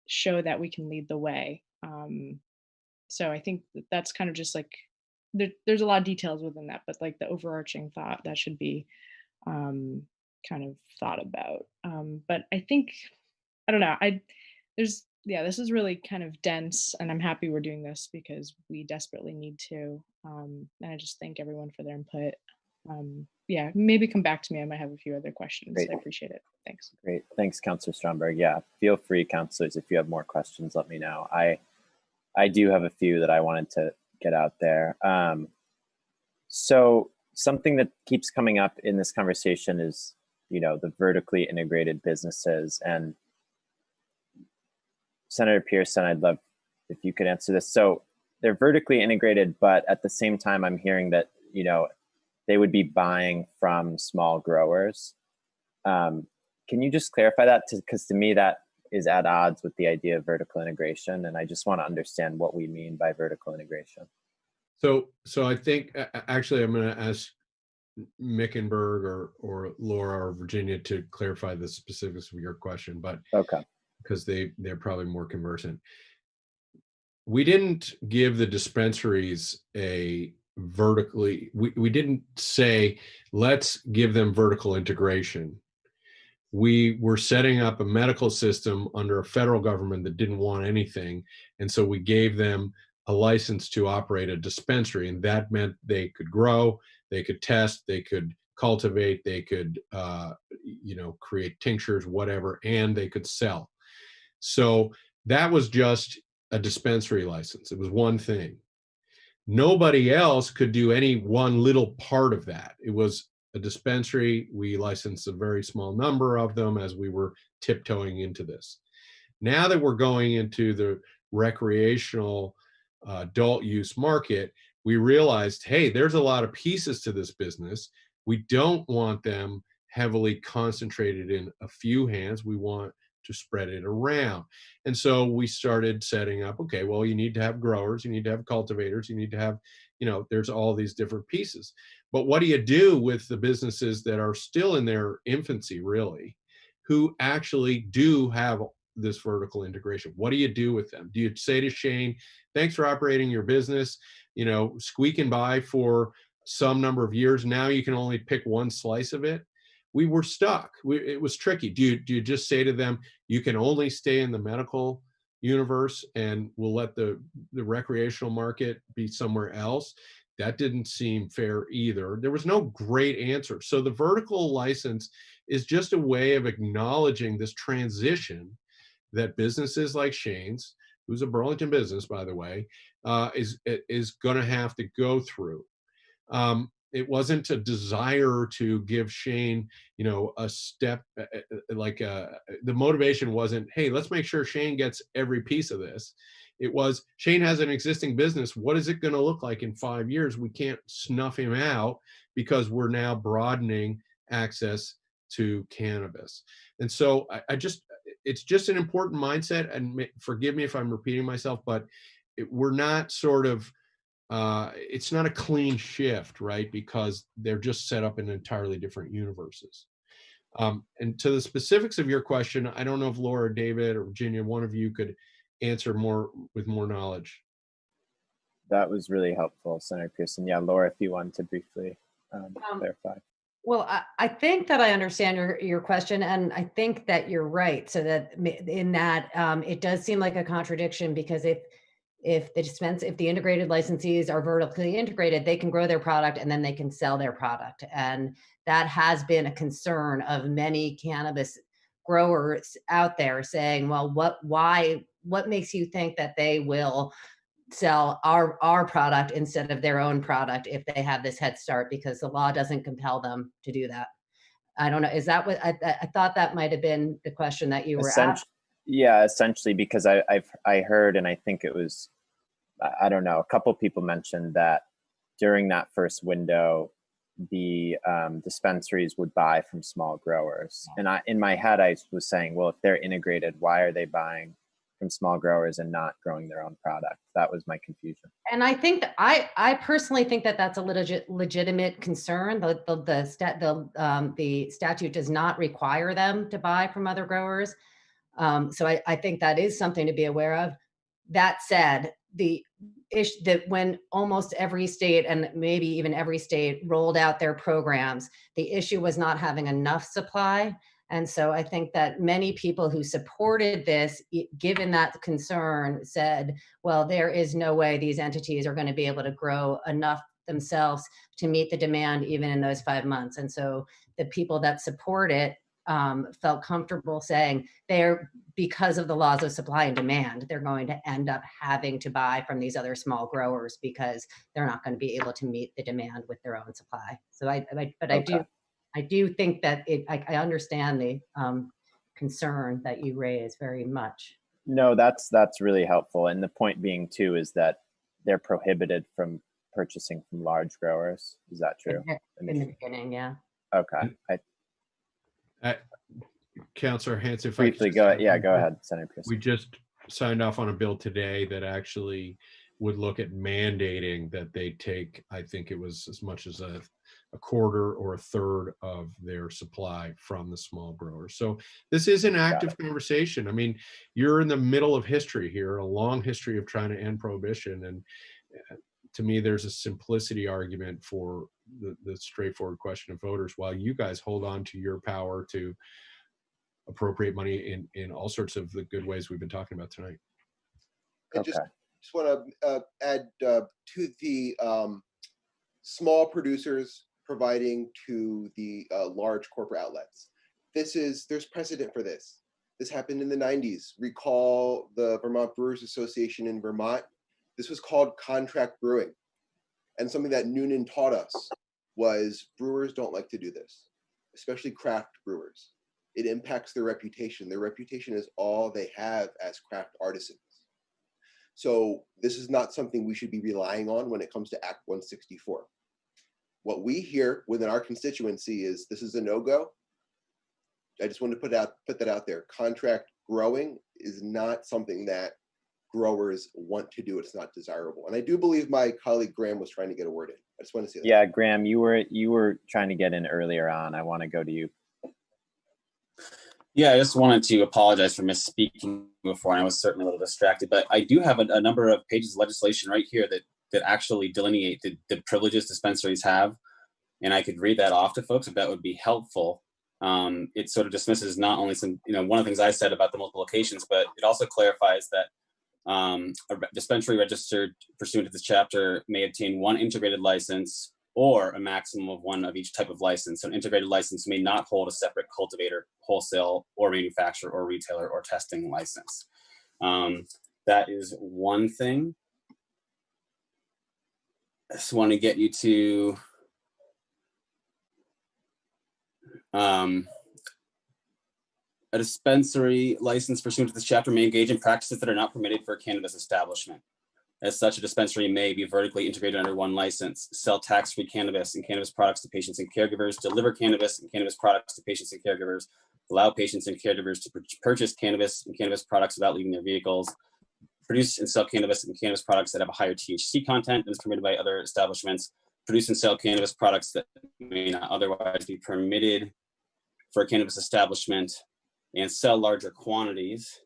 show that we can lead the way. So I think that's kind of just like, there's a lot of details within that, but like the overarching thought that should be kind of thought about. But I think, I don't know, this is really kind of dense, and I'm happy we're doing this because we desperately need to. And I just thank everyone for their input. Yeah, maybe come back to me. I might have a few other questions. Great. I appreciate it. Thanks. Great, thanks, Councillor Stromberg. Yeah, feel free, councillors, if you have more questions, let me know. I do have a few that I wanted to get out there. So something that keeps coming up in this conversation is, you know, the vertically integrated businesses. And Senator Pearson, I'd love if you could answer this. So they're vertically integrated, but at the same time, I'm hearing that, you know, they would be buying from small growers. Can you just clarify that? Because to me, that is at odds with the idea of vertical integration. And I just want to understand what we mean by vertical integration. So I think actually I'm going to ask Mickenberg or Laura or Virginia to clarify the specifics of your question, but okay, because they're probably more conversant. We didn't give the dispensaries a vertically, we didn't say, let's give them vertical integration. We were setting up a medical system under a federal government that didn't want anything. And so we gave them a license to operate a dispensary. And that meant they could grow, they could test, they could cultivate, they could, you know, create tinctures, whatever, and they could sell. So that was just a dispensary license. It was one thing. Nobody else could do any one little part of that. It was a dispensary. We licensed a very small number of them as we were tiptoeing into this. Now that we're going into the recreational adult use market, we realized, hey, there's a lot of pieces to this business. We don't want them heavily concentrated in a few hands. We want to spread it around. And so we started setting up, okay, well, you need to have growers, you need to have cultivators, you need to have, you know, there's all these different pieces. But what do you do with the businesses that are still in their infancy, really, who actually do have this vertical integration? What do you do with them? Do you say to Shane, thanks for operating your business, you know, squeaking by for some number of years, now you can only pick one slice of it? We were stuck. It was tricky. Do you just say to them, you can only stay in the medical universe and we'll let the recreational market be somewhere else? That didn't seem fair either. There was no great answer. So the vertical license is just a way of acknowledging this transition that businesses like Shane's, who's a Burlington business, by the way, is going to have to go through. It wasn't a desire to give Shane, you know, a step the motivation wasn't, hey, let's make sure Shane gets every piece of this. It was, Shane has an existing business. What is it going to look like in 5 years? We can't snuff him out because we're now broadening access to cannabis. And so it's just an important mindset, and forgive me if I'm repeating myself, but we're not sort of, it's not a clean shift, right? Because they're just set up in entirely different universes. And to the specifics of your question, I don't know if Laura, David, or Virginia, one of you could answer more with more knowledge. That was really helpful, Senator Pearson. Yeah, Laura, if you wanted to briefly clarify. Well, I think that I understand your question, and I think that you're right. So that in that it does seem like a contradiction, because if the integrated licensees are vertically integrated, they can grow their product and then they can sell their product. And that has been a concern of many cannabis growers out there, saying, well, what makes you think that they will sell our product instead of their own product if they have this head start, because the law doesn't compel them to do that? I don't know. Is that what I thought that might have been the question that you were asking? Yeah, essentially, because I heard, and I think it was, I don't know, a couple of people mentioned that during that first window, the dispensaries would buy from small growers. And in my head, I was saying, well, if they're integrated, why are they buying from small growers and not growing their own product? That was my confusion. And I think that I personally think that that's a legitimate concern. The statute does not require them to buy from other growers. So I think that is something to be aware of. That said, the issue that when almost every state, and maybe even every state, rolled out their programs, the issue was not having enough supply. And so I think that many people who supported this, given that concern, said, well, there is no way these entities are going to be able to grow enough themselves to meet the demand even in those 5 months. And so the people that support it felt comfortable saying because of the laws of supply and demand, they're going to end up having to buy from these other small growers because they're not going to be able to meet the demand with their own supply. So I do think that I understand the concern that you raise very much. No, that's really helpful. And the point being too is that they're prohibited from purchasing from large growers. Is that true? In the beginning, yeah. Okay. Councilor Hanson, briefly go ahead. Yeah, go ahead, Senator Pearson. We just signed off on a bill today that actually would look at mandating that they take, I think it was as much as a quarter or a third of their supply from the small growers. So this is an active conversation. I mean, you're in the middle of history here, a long history of trying to end prohibition. And to me, there's a simplicity argument for the straightforward question of voters, while you guys hold on to your power to appropriate money in all sorts of the good ways we've been talking about tonight. I just want to add to the small producers providing to the large corporate outlets. There's precedent for this. This happened in the 90s. Recall the Vermont Brewers Association in Vermont. This was called contract brewing. And something that Noonan taught us was brewers don't like to do this, especially craft brewers. It impacts their reputation. Their reputation is all they have as craft artisans. So this is not something we should be relying on when it comes to Act 164. What we hear within our constituency is this is a no-go. I just wanted to put that out there. Contract growing is not something that growers want to do. It's not desirable. And I do believe my colleague Graham was trying to get a word in. I just want to say that. Yeah, Graham, you were trying to get in earlier on. I want to go to you. Yeah, I just wanted to apologize for misspeaking before, and I was certainly a little distracted, but I do have a number of pages of legislation right here that actually delineate the privileges dispensaries have, and I could read that off to folks if that would be helpful. It sort of dismisses not only some, one of the things I said about the multiple locations, but it also clarifies that a dispensary registered pursuant to this chapter may obtain one integrated license or a maximum of one of each type of license. So an integrated license may not hold a separate cultivator, wholesale, or manufacturer, or retailer, or testing license. That is one thing. I just want to get you to A dispensary license pursuant to this chapter may engage in practices that are not permitted for a cannabis establishment. As such, a dispensary may be vertically integrated under one license, sell tax-free cannabis and cannabis products to patients and caregivers, deliver cannabis and cannabis products to patients and caregivers, allow patients and caregivers to purchase cannabis and cannabis products without leaving their vehicles, produce and sell cannabis and cannabis products that have a higher THC content than is permitted by other establishments, produce and sell cannabis products that may not otherwise be permitted for a cannabis establishment, and sell larger quantities.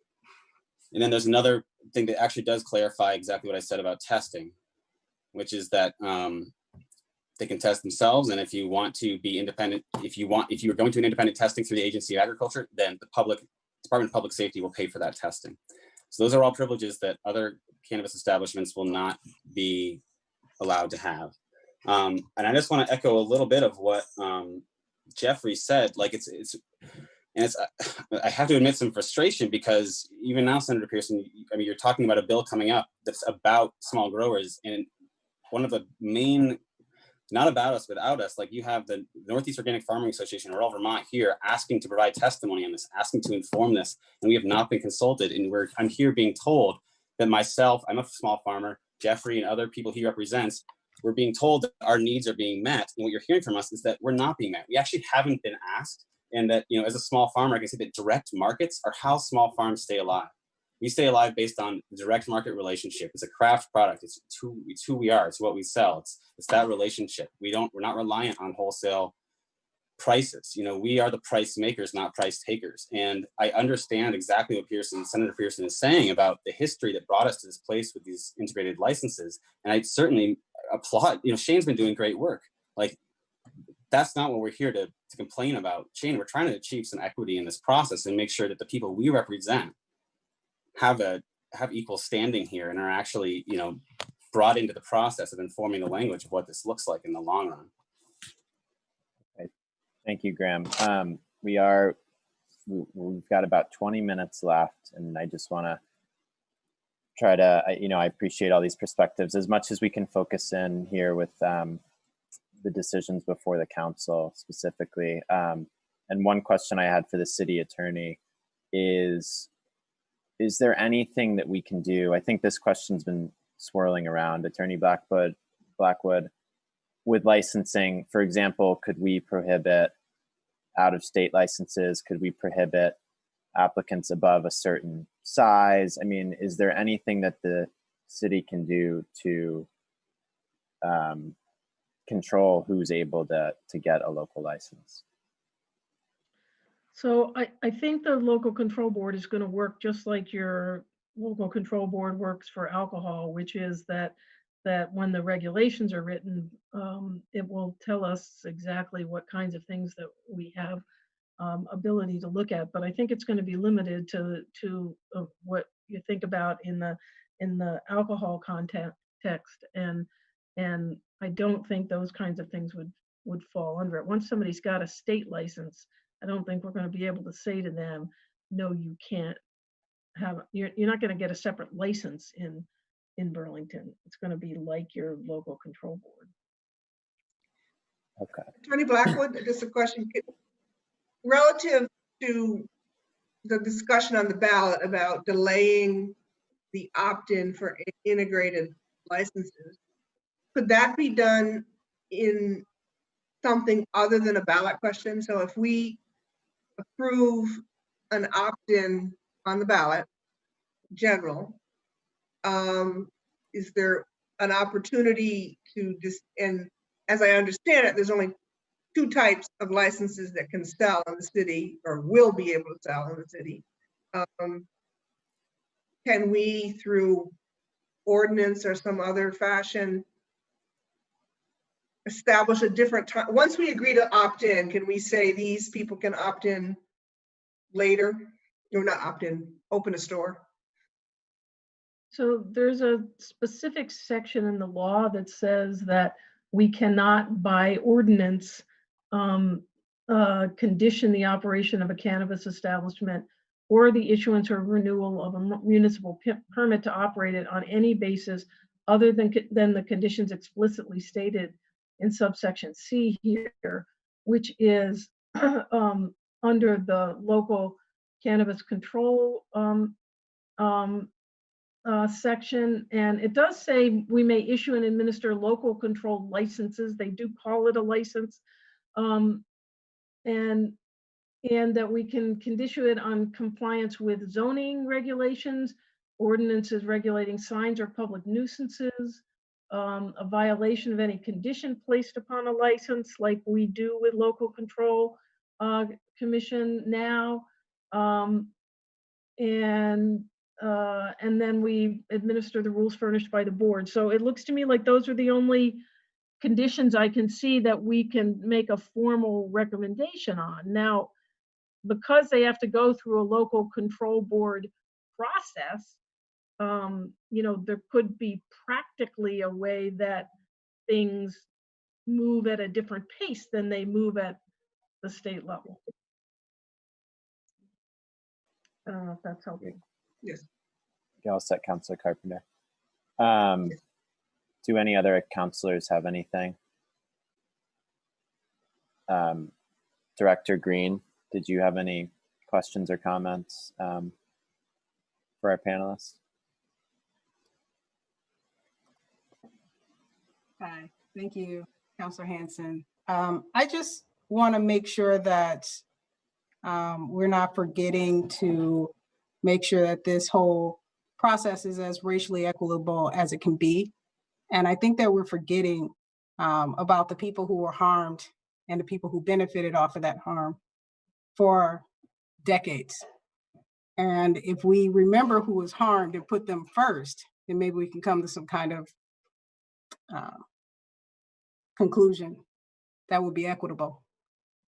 And then there's another thing that actually does clarify exactly what I said about testing, which is that they can test themselves. And if you want to be independent, if you're going to an independent testing through the Agency of Agriculture, then the Department of Public Safety will pay for that testing. So those are all privileges that other cannabis establishments will not be allowed to have. And I just want to echo a little bit of what Jeffrey said. Like I have to admit some frustration, because even now, Senator Pearson, I mean, you're talking about a bill coming up that's about small growers, and one of the main, not about us, without us, like you have the Northeast Organic Farming Association in rural Vermont here asking to provide testimony on this, asking to inform this, and we have not been consulted. And I'm here being told that myself, I'm a small farmer, Jeffrey and other people he represents, we're being told that our needs are being met. And what you're hearing from us is that we're not being met. We actually haven't been asked. And that, you know, as a small farmer, I can say that direct markets are how small farms stay alive. We stay alive based on the direct market relationship. It's a craft product. It's who we are. It's what we sell. It's that relationship. We're not reliant on wholesale prices. You know, we are the price makers, not price takers. And I understand exactly what Senator Pearson is saying about the history that brought us to this place with these integrated licenses. And I certainly applaud, you know, Shane's been doing great work. Like, that's not what we're here to complain about. Shane, we're trying to achieve some equity in this process and make sure that the people we represent have equal standing here and are actually, you know, brought into the process of informing the language of what this looks like in the long run. Okay. Thank you, Graham. We've got about 20 minutes left, and I just want to try to, I appreciate all these perspectives as much as we can focus in here with the decisions before the council specifically. And one question I had for the city attorney is there anything that we can do? I think this question's been swirling around, Attorney Blackwood, with licensing. For example, could we prohibit out-of-state licenses? Could we prohibit applicants above a certain size? I mean, is there anything that the city can do to control who's able to get a local license? So I think the local control board is going to work just like your local control board works for alcohol, which is that when the regulations are written, it will tell us exactly what kinds of things that we have ability to look at. But I think it's going to be limited to what you think about in the alcohol context, and I don't think those kinds of things would fall under it. Once somebody's got a state license, I don't think we're going to be able to say to them, no, you can't have, you're not going to get a separate license in Burlington. It's going to be like your local control board. Okay. Attorney Blackwood, just a question. Relative to the discussion on the ballot about delaying the opt-in for integrated licenses, could that be done in something other than a ballot question? So if we approve an opt-in on the ballot, general, is there an opportunity to just, and as I understand it, there's only 2 types of licenses that can sell in the city or will be able to sell in the city. Can we, through ordinance or some other fashion, establish a different time? Once we agree to opt in, can we say these people can opt in later? Or not opt in, open a store? So there's a specific section in the law that says that we cannot, by ordinance, condition the operation of a cannabis establishment or the issuance or renewal of a municipal permit to operate it on any basis other than the conditions explicitly stated in subsection C here, which is under the local cannabis control section, and it does say we may issue and administer local controlled licenses. They do call it a license, and that we can condition it on compliance with zoning regulations, ordinances regulating signs or public nuisances, a violation of any condition placed upon a license, like we do with local control commission now, and then we administer the rules furnished by the board. So it looks to me like those are the only conditions I can see that we can make a formal recommendation on. Now, because they have to go through a local control board process, there could be practically a way that things move at a different pace than they move at the state level. I don't know if that's helping. Yes. You all set, Councilor Carpenter. Do any other councilors have anything? Director Green, did you have any questions or comments for our panelists? Hi, thank you, Councilor Hanson. I just want to make sure that we're not forgetting to make sure that this whole process is as racially equitable as it can be. And I think that we're forgetting about the people who were harmed and the people who benefited off of that harm for decades. And if we remember who was harmed and put them first, then maybe we can come to some kind of conclusion that would be equitable.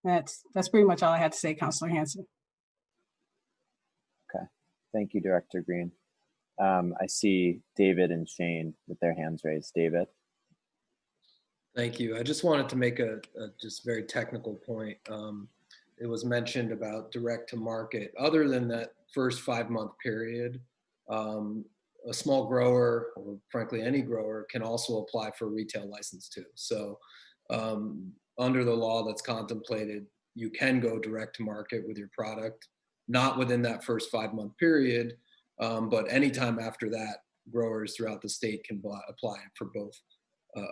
That's pretty much all I had to say, Councilor Hanson. Okay, thank you, Director Green. I see David and Shane with their hands raised. David. Thank you. I just wanted to make a just very technical point. It was mentioned about direct to market. Other than that first 5-month period, a small grower, or frankly any grower, can also apply for a retail license too. So under the law that's contemplated, you can go direct to market with your product, not within that first 5-month period, but anytime after that, growers throughout the state can apply for both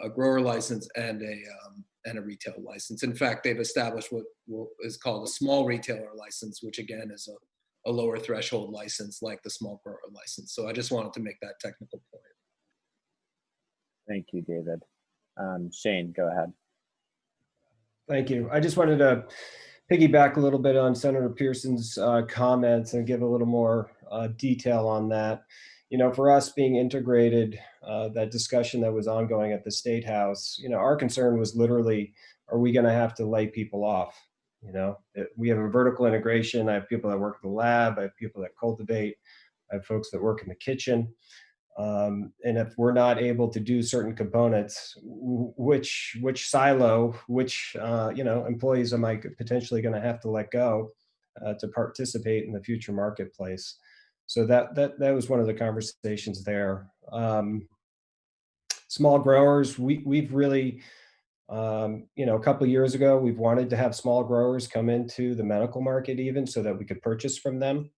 a grower license and a retail license. In fact, they've established what is called a small retailer license, which again is a lower threshold license like the small grower license. So I just wanted to make that technical point. Thank you, David. Shane, go ahead. Thank you. I just wanted to piggyback a little bit on Senator Pearson's comments and give a little more detail on that. For us being integrated, that discussion that was ongoing at the State House, our concern was literally, are we going to have to lay people off? We have a vertical integration. I have people that work in the lab. I have people that cultivate. I have folks that work in the kitchen. And if we're not able to do certain components, which silo, which employees am I potentially going to have to let go to participate in the future marketplace? So that was one of the conversations there. Small growers, we've really, a couple of years ago, we've wanted to have small growers come into the medical market even so that we could purchase from them.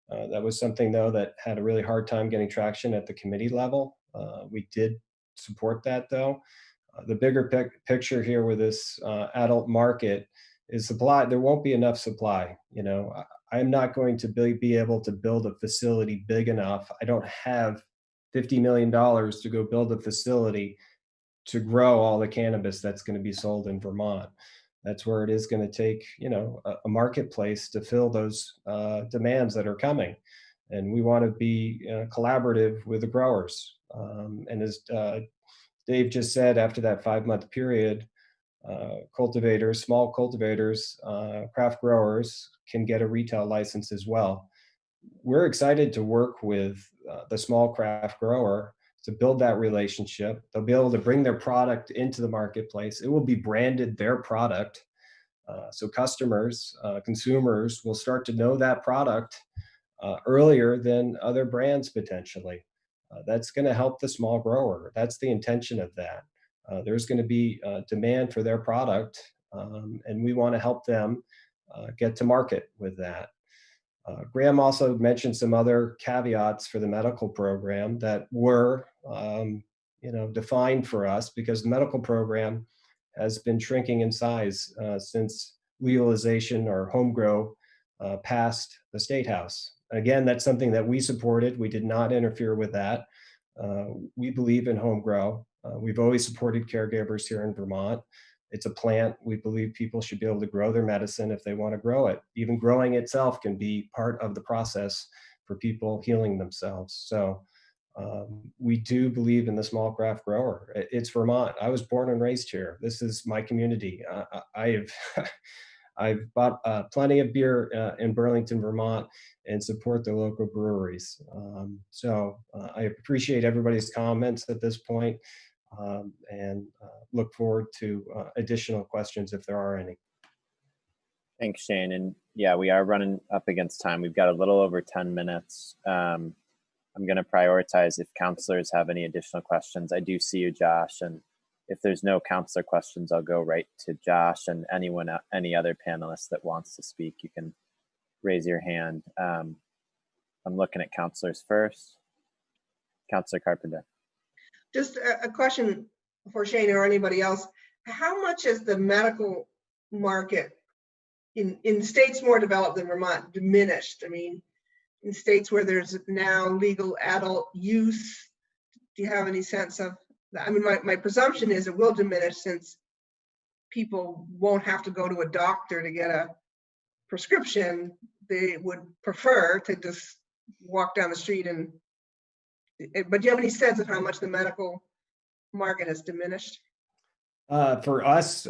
That was something, though, that had a really hard time getting traction at the committee level. We did support that, though. The bigger picture here with this adult market is supply. There won't be enough supply. I'm not going to be able to build a facility big enough. I don't have $50 million to go build a facility to grow all the cannabis that's going to be sold in Vermont. That's where it is going to take, a marketplace to fill those demands that are coming. And we want to be collaborative with the growers. And as Dave just said, after that 5-month period, cultivators, small cultivators, craft growers can get a retail license as well. We're excited to work with the small craft grower to build that relationship. They'll be able to bring their product into the marketplace. It will be branded their product. So customers, consumers will start to know that product earlier than other brands potentially. That's going to help the small grower. That's the intention of that. There's going to be demand for their product, and we want to help them get to market with that. Graham also mentioned some other caveats for the medical program that were, defined for us, because the medical program has been shrinking in size since legalization or home grow passed the State House. Again, that's something that we supported. We did not interfere with that. We believe in home grow. We've always supported caregivers here in Vermont. It's a plant. We believe people should be able to grow their medicine if they want to grow it. Even growing itself can be part of the process for people healing themselves. So we do believe in the small craft grower. It's Vermont. I was born and raised here. This is my community. I've bought plenty of beer in Burlington, Vermont, and support the local breweries. I appreciate everybody's comments at this point, and look forward to additional questions if there are any. Thanks, Shane. And yeah, we are running up against time. We've got a little over 10 minutes. I'm going to prioritize if counselors have any additional questions. I do see you, Josh, and if there's no counselor questions, I'll go right to Josh, and any other panelist that wants to speak, you can raise your hand. I'm looking at counselors first. Counselor Carpenter. Just a question for Shane or anybody else. How much has the medical market in states more developed than Vermont diminished? I mean, in states where there's now legal adult use, do you have any sense of that? I mean, my presumption is it will diminish, since people won't have to go to a doctor to get a prescription. They would prefer to just walk down the street but do you have any sense of how much the medical market has diminished? For us,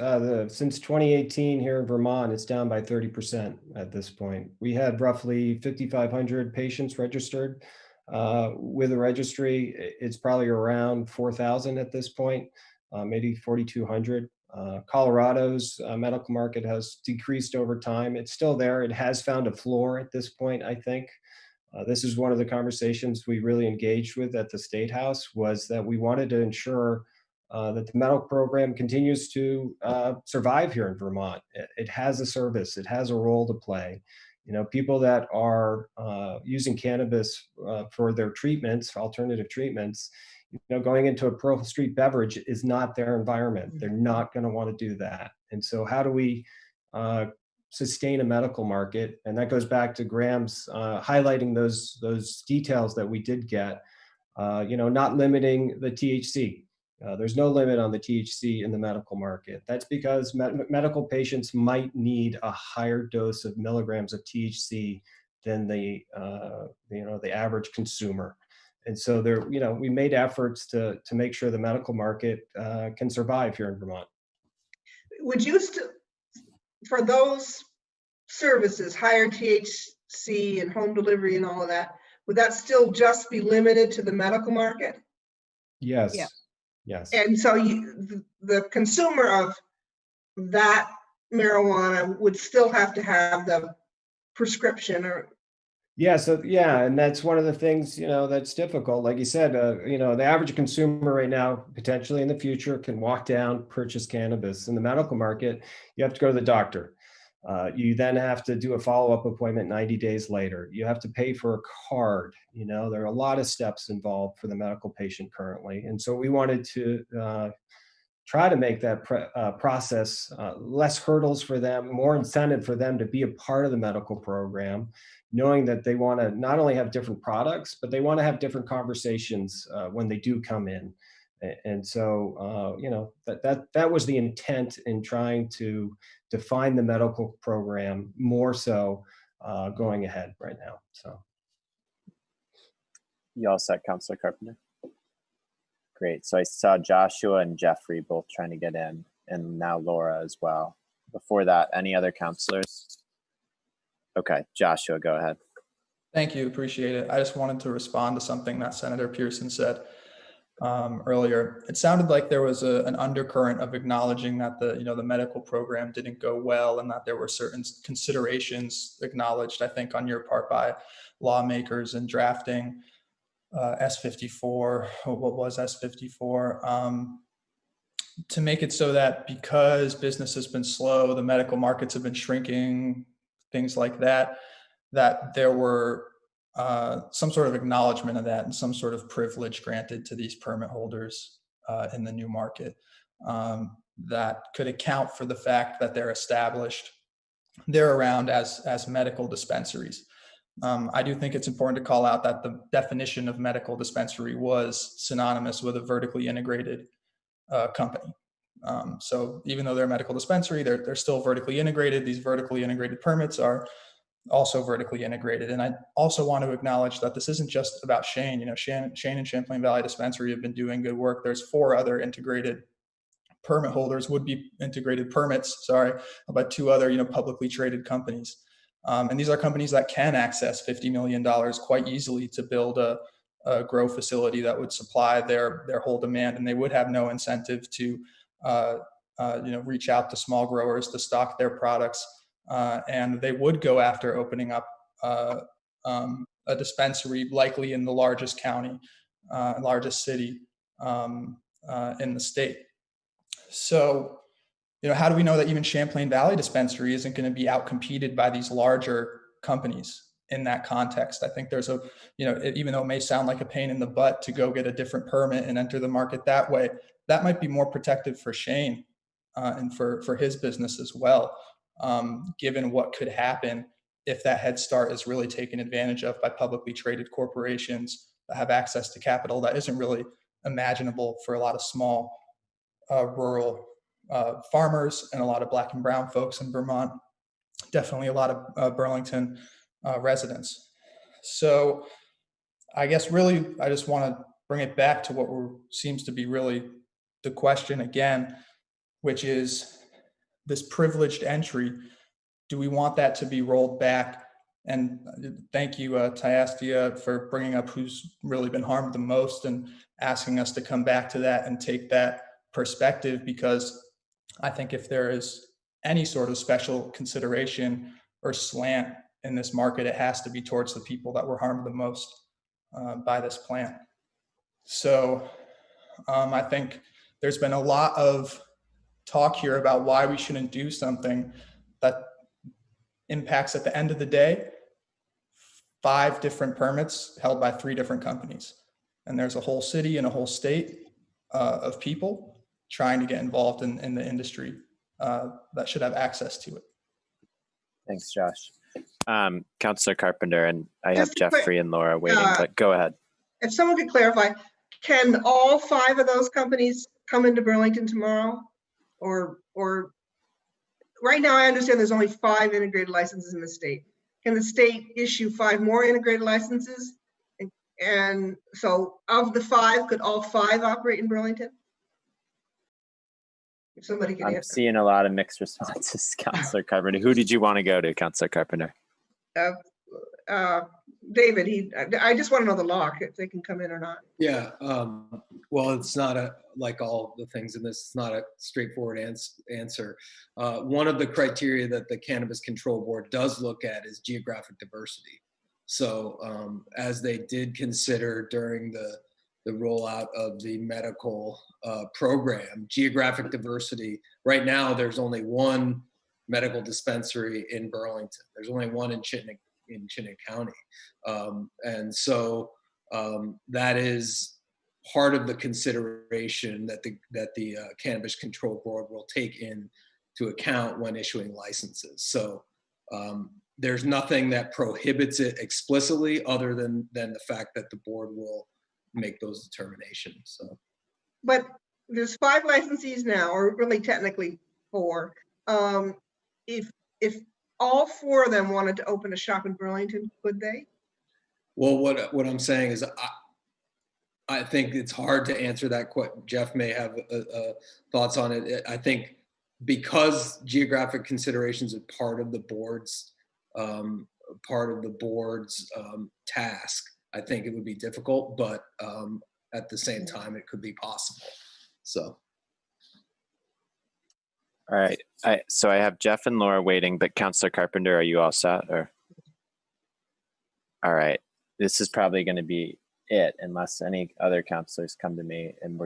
since 2018 here in Vermont, it's down by 30% at this point. We had roughly 5,500 patients registered with the registry. It's probably around 4,000 at this point, maybe 4,200. Colorado's medical market has decreased over time. It's still there. It has found a floor at this point, I think. This is one of the conversations we really engaged with at the State House, was that we wanted to ensure that the medical program continues to survive here in Vermont. It has a service. It has a role to play. You know, people that are using cannabis for their treatments, alternative treatments, you know, going into a Pearl Street beverage is not their environment. They're not going to want to do that. And so how do we sustain a medical market? And that goes back to Graham's highlighting those details that we did get, not limiting the THC. There's no limit on the THC in the medical market. That's because medical patients might need a higher dose of milligrams of THC than the average consumer. And so we made efforts to make sure the medical market can survive here in Vermont. Would you still, for those services, higher THC and home delivery and all of that, would that still just be limited to the medical market? Yes. Yeah. Yes. And so the consumer of that marijuana would still have to have the prescription or. Yeah. So, yeah. And that's one of the things, that's difficult. Like you said, the average consumer right now, potentially in the future, can walk down, purchase cannabis. In the medical market, you have to go to the doctor. You then have to do a follow-up appointment 90 days later. You have to pay for a card. There are a lot of steps involved for the medical patient currently. And so we wanted to try to make that process less hurdles for them, more incentive for them to be a part of the medical program, knowing that they want to not only have different products, but they want to have different conversations when they do come in. And so, that was the intent in trying to define the medical program more so going ahead right now. So, you all set, Councilor Carpenter? Great. So I saw Joshua and Jeffrey both trying to get in, and now Laura as well. Before that, any other counselors? Okay, Joshua, go ahead. Thank you. Appreciate it. I just wanted to respond to something that Senator Pearson said earlier. It sounded like there was an undercurrent of acknowledging that the medical program didn't go well, and that there were certain considerations acknowledged, I think, on your part by lawmakers in drafting S54, what was S54, to make it so that because business has been slow, the medical markets have been shrinking, things like that. that there were some sort of acknowledgement of that and some sort of privilege granted to these permit holders in the new market that could account for the fact that they're established. They're around as medical dispensaries. I do think it's important to call out that the definition of medical dispensary was synonymous with a vertically integrated company. So even though they're a medical dispensary, they're still vertically integrated. These vertically integrated permits are also vertically integrated. And I also want to acknowledge that this isn't just about Shane. You know, Shane and Champlain Valley Dispensary have been doing good work. There's 4 other integrated permit holders, would be integrated permits, by 2 other, publicly traded companies. And these are companies that can access $50 million quite easily to build a grow facility that would supply their whole demand. And they would have no incentive to, reach out to small growers to stock their products. And they would go after opening up a dispensary, likely in the largest county, largest city in the state. So, how do we know that even Champlain Valley Dispensary isn't going to be outcompeted by these larger companies in that context? I think there's even though it may sound like a pain in the butt to go get a different permit and enter the market that way, that might be more protective for Shane and for his business as well, given what could happen if that head start is really taken advantage of by publicly traded corporations that have access to capital that isn't really imaginable for a lot of small rural farmers and a lot of Black and brown folks in Vermont, definitely a lot of Burlington residents. So I guess really, I just want to bring it back to what seems to be really the question again, which is this privileged entry. Do we want that to be rolled back? And thank you, Tyastia, for bringing up who's really been harmed the most and asking us to come back to that and take that perspective, because I think if there is any sort of special consideration or slant in this market, it has to be towards the people that were harmed the most by this plan. So I think there's been a lot of talk here about why we shouldn't do something that impacts, at the end of the day, 5 different permits held by 3 different companies. And there's a whole city and a whole state of people trying to get involved in the industry that should have access to it. Thanks, Josh. Councillor Carpenter, and I have Jeffrey and Laura waiting, but go ahead. If someone could clarify, can all 5 of those companies come into Burlington tomorrow? Or right now I understand there's only 5 integrated licenses in the state. Can the state issue 5 more integrated licenses? And so of the 5, could all 5 operate in Burlington? If somebody could I'm answer. seeing a lot of mixed responses, Councillor Carpenter. Who did you want to go to, Councillor Carpenter? David, I just want to know the law, if they can come in or not. Yeah, well, it's not like all the things in this, it's not a straightforward answer. One of the criteria that the Cannabis Control Board does look at is geographic diversity. So as they did consider during the rollout of the medical program, geographic diversity, right now there's only 1 medical dispensary in Burlington. There's only 1 in Chittenden County. And so that is part of the consideration that the Cannabis Control Board will take into account when issuing licenses. So there's nothing that prohibits it explicitly other than the fact that the board will make those determinations. So, but there's 5 licensees now, or really technically 4. If all 4 of them wanted to open a shop in Burlington, could they? Well, what I'm saying is I think it's hard to answer that question. Jeff may have thoughts on it. I think because geographic considerations are part of the board's task, I think it would be difficult, but at the same time, it could be possible. So. All right. So I have Jeff and Laura waiting, but Councillor Carpenter, are you all set? Or? All right. This is probably going to be it, unless any other councillors come to me, and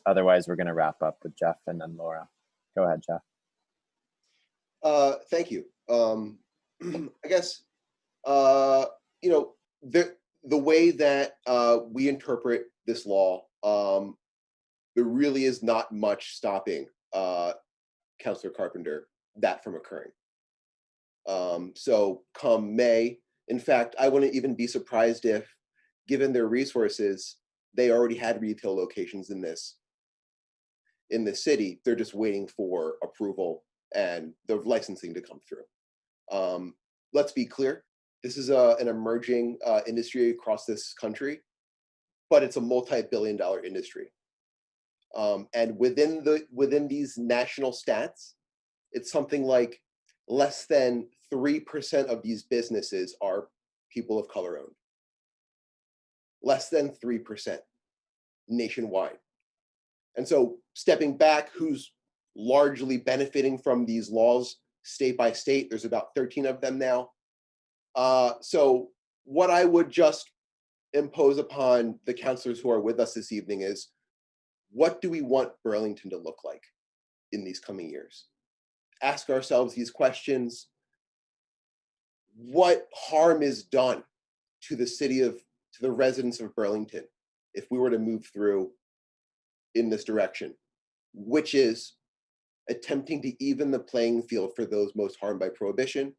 otherwise we're going to wrap up with Jeff and then Laura. Go ahead, Jeff. Thank you. I guess you know, the way that we interpret this law, there really is not much stopping Councilor Carpenter that from occurring. So come May, in fact, I wouldn't even be surprised if, given their resources, they already had retail locations in the city. They're just waiting for approval and the licensing to come through. Let's be clear, this is an emerging industry across this country, but it's a multi-billion-dollar industry. And within these national stats, it's something like less than 3% of these businesses are people of color owned. Less than 3% nationwide. And so stepping back, who's largely benefiting from these laws state by state, there's about 13 of them now. So what I would just impose upon the councilors who are with us this evening is, what do we want Burlington to look like in these coming years? Ask ourselves these questions. What harm is done to the residents of Burlington if we were to move through in this direction, which is attempting to even the playing field for those most harmed by prohibition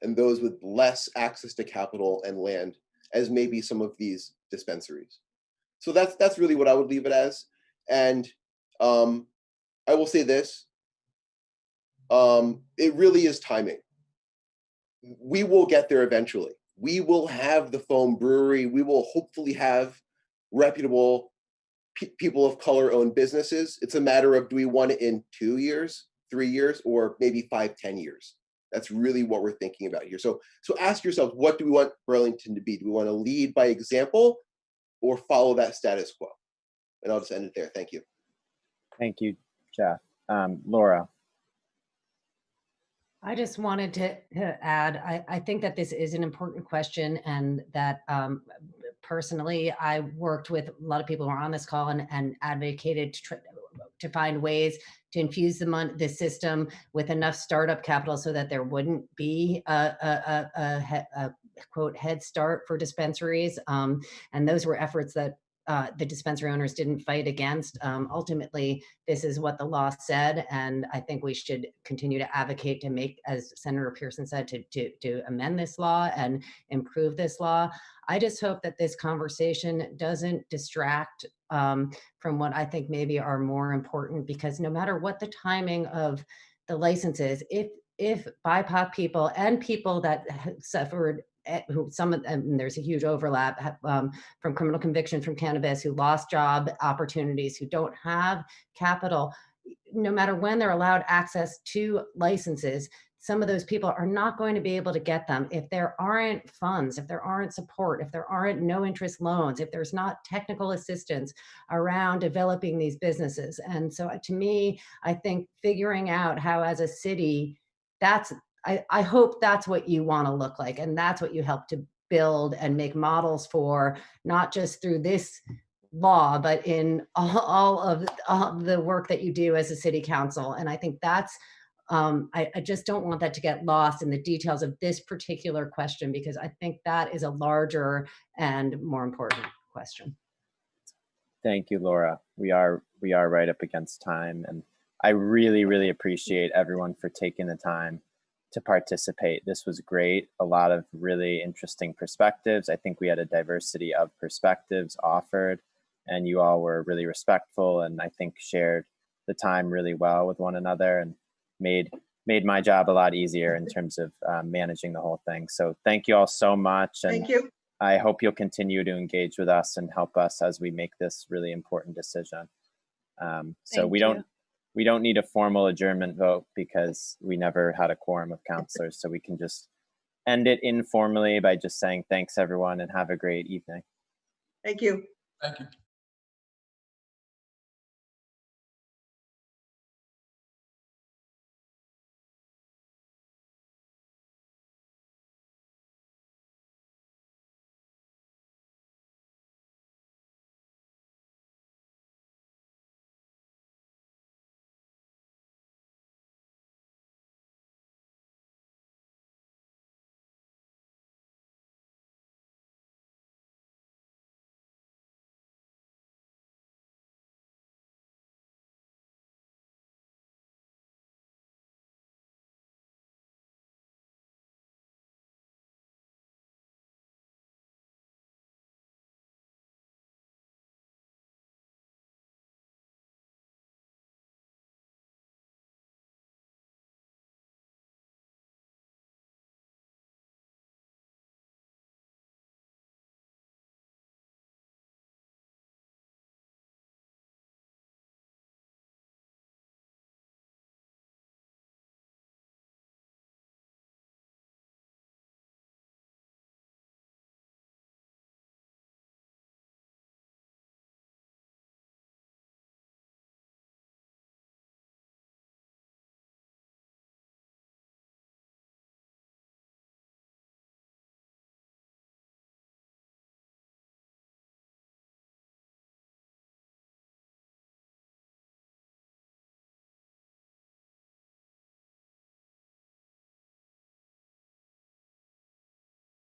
and those with less access to capital and land, as maybe some of these dispensaries. So that's really what I would leave it as. And I will say this, it really is timing. We will get there eventually. We will have the foam brewery. We will hopefully have reputable people of color owned businesses. It's a matter of, do we want it in 2 years, 3 years, or maybe 5, 10 years? That's really what we're thinking about here. So ask yourselves, what do we want Burlington to be? Do we want to lead by example or follow that status quo? And I'll just end it there. Thank you. Thank you, Jeff. Laura. I just wanted to add, I think that this is an important question, and that personally, I worked with a lot of people who are on this call and advocated to find ways to infuse the system with enough startup capital so that there wouldn't be a quote head start for dispensaries. And those were efforts that the dispensary owners didn't fight against. Ultimately, this is what the law said, and I think we should continue to advocate to make, as Senator Pearson said, to amend this law and improve this law. I just hope that this conversation doesn't distract from what I think maybe are more important, because no matter what the timing of the licenses, if BIPOC people and people that suffered, who some of them, there's a huge overlap from criminal conviction from cannabis, who lost job opportunities, who don't have capital, no matter when they're allowed access to licenses, some of those people are not going to be able to get them if there aren't funds, if there aren't support, if there aren't no interest loans, if there's not technical assistance around developing these businesses. And so to me, I think figuring out how as a city, I hope that's what you want to look like, and that's what you help to build and make models for, not just through this law, but in all of the work that you do as a city council. And I think that's, I just don't want that to get lost in the details of this particular question, because I think that is a larger and more important question. Thank you, Laura. We are right up against time, and I really, really appreciate everyone for taking the time to participate. This was great. A lot of really interesting perspectives. I think we had a diversity of perspectives offered, and you all were really respectful, and I think shared the time really well with one another, and made my job a lot easier in terms of managing the whole thing. So thank you all so much. And thank you. I hope you'll continue to engage with us and help us as we make this really important decision. So we don't need a formal adjournment vote because we never had a quorum of counselors. So we can just end it informally by just saying thanks everyone and have a great evening. Thank you. Thank you.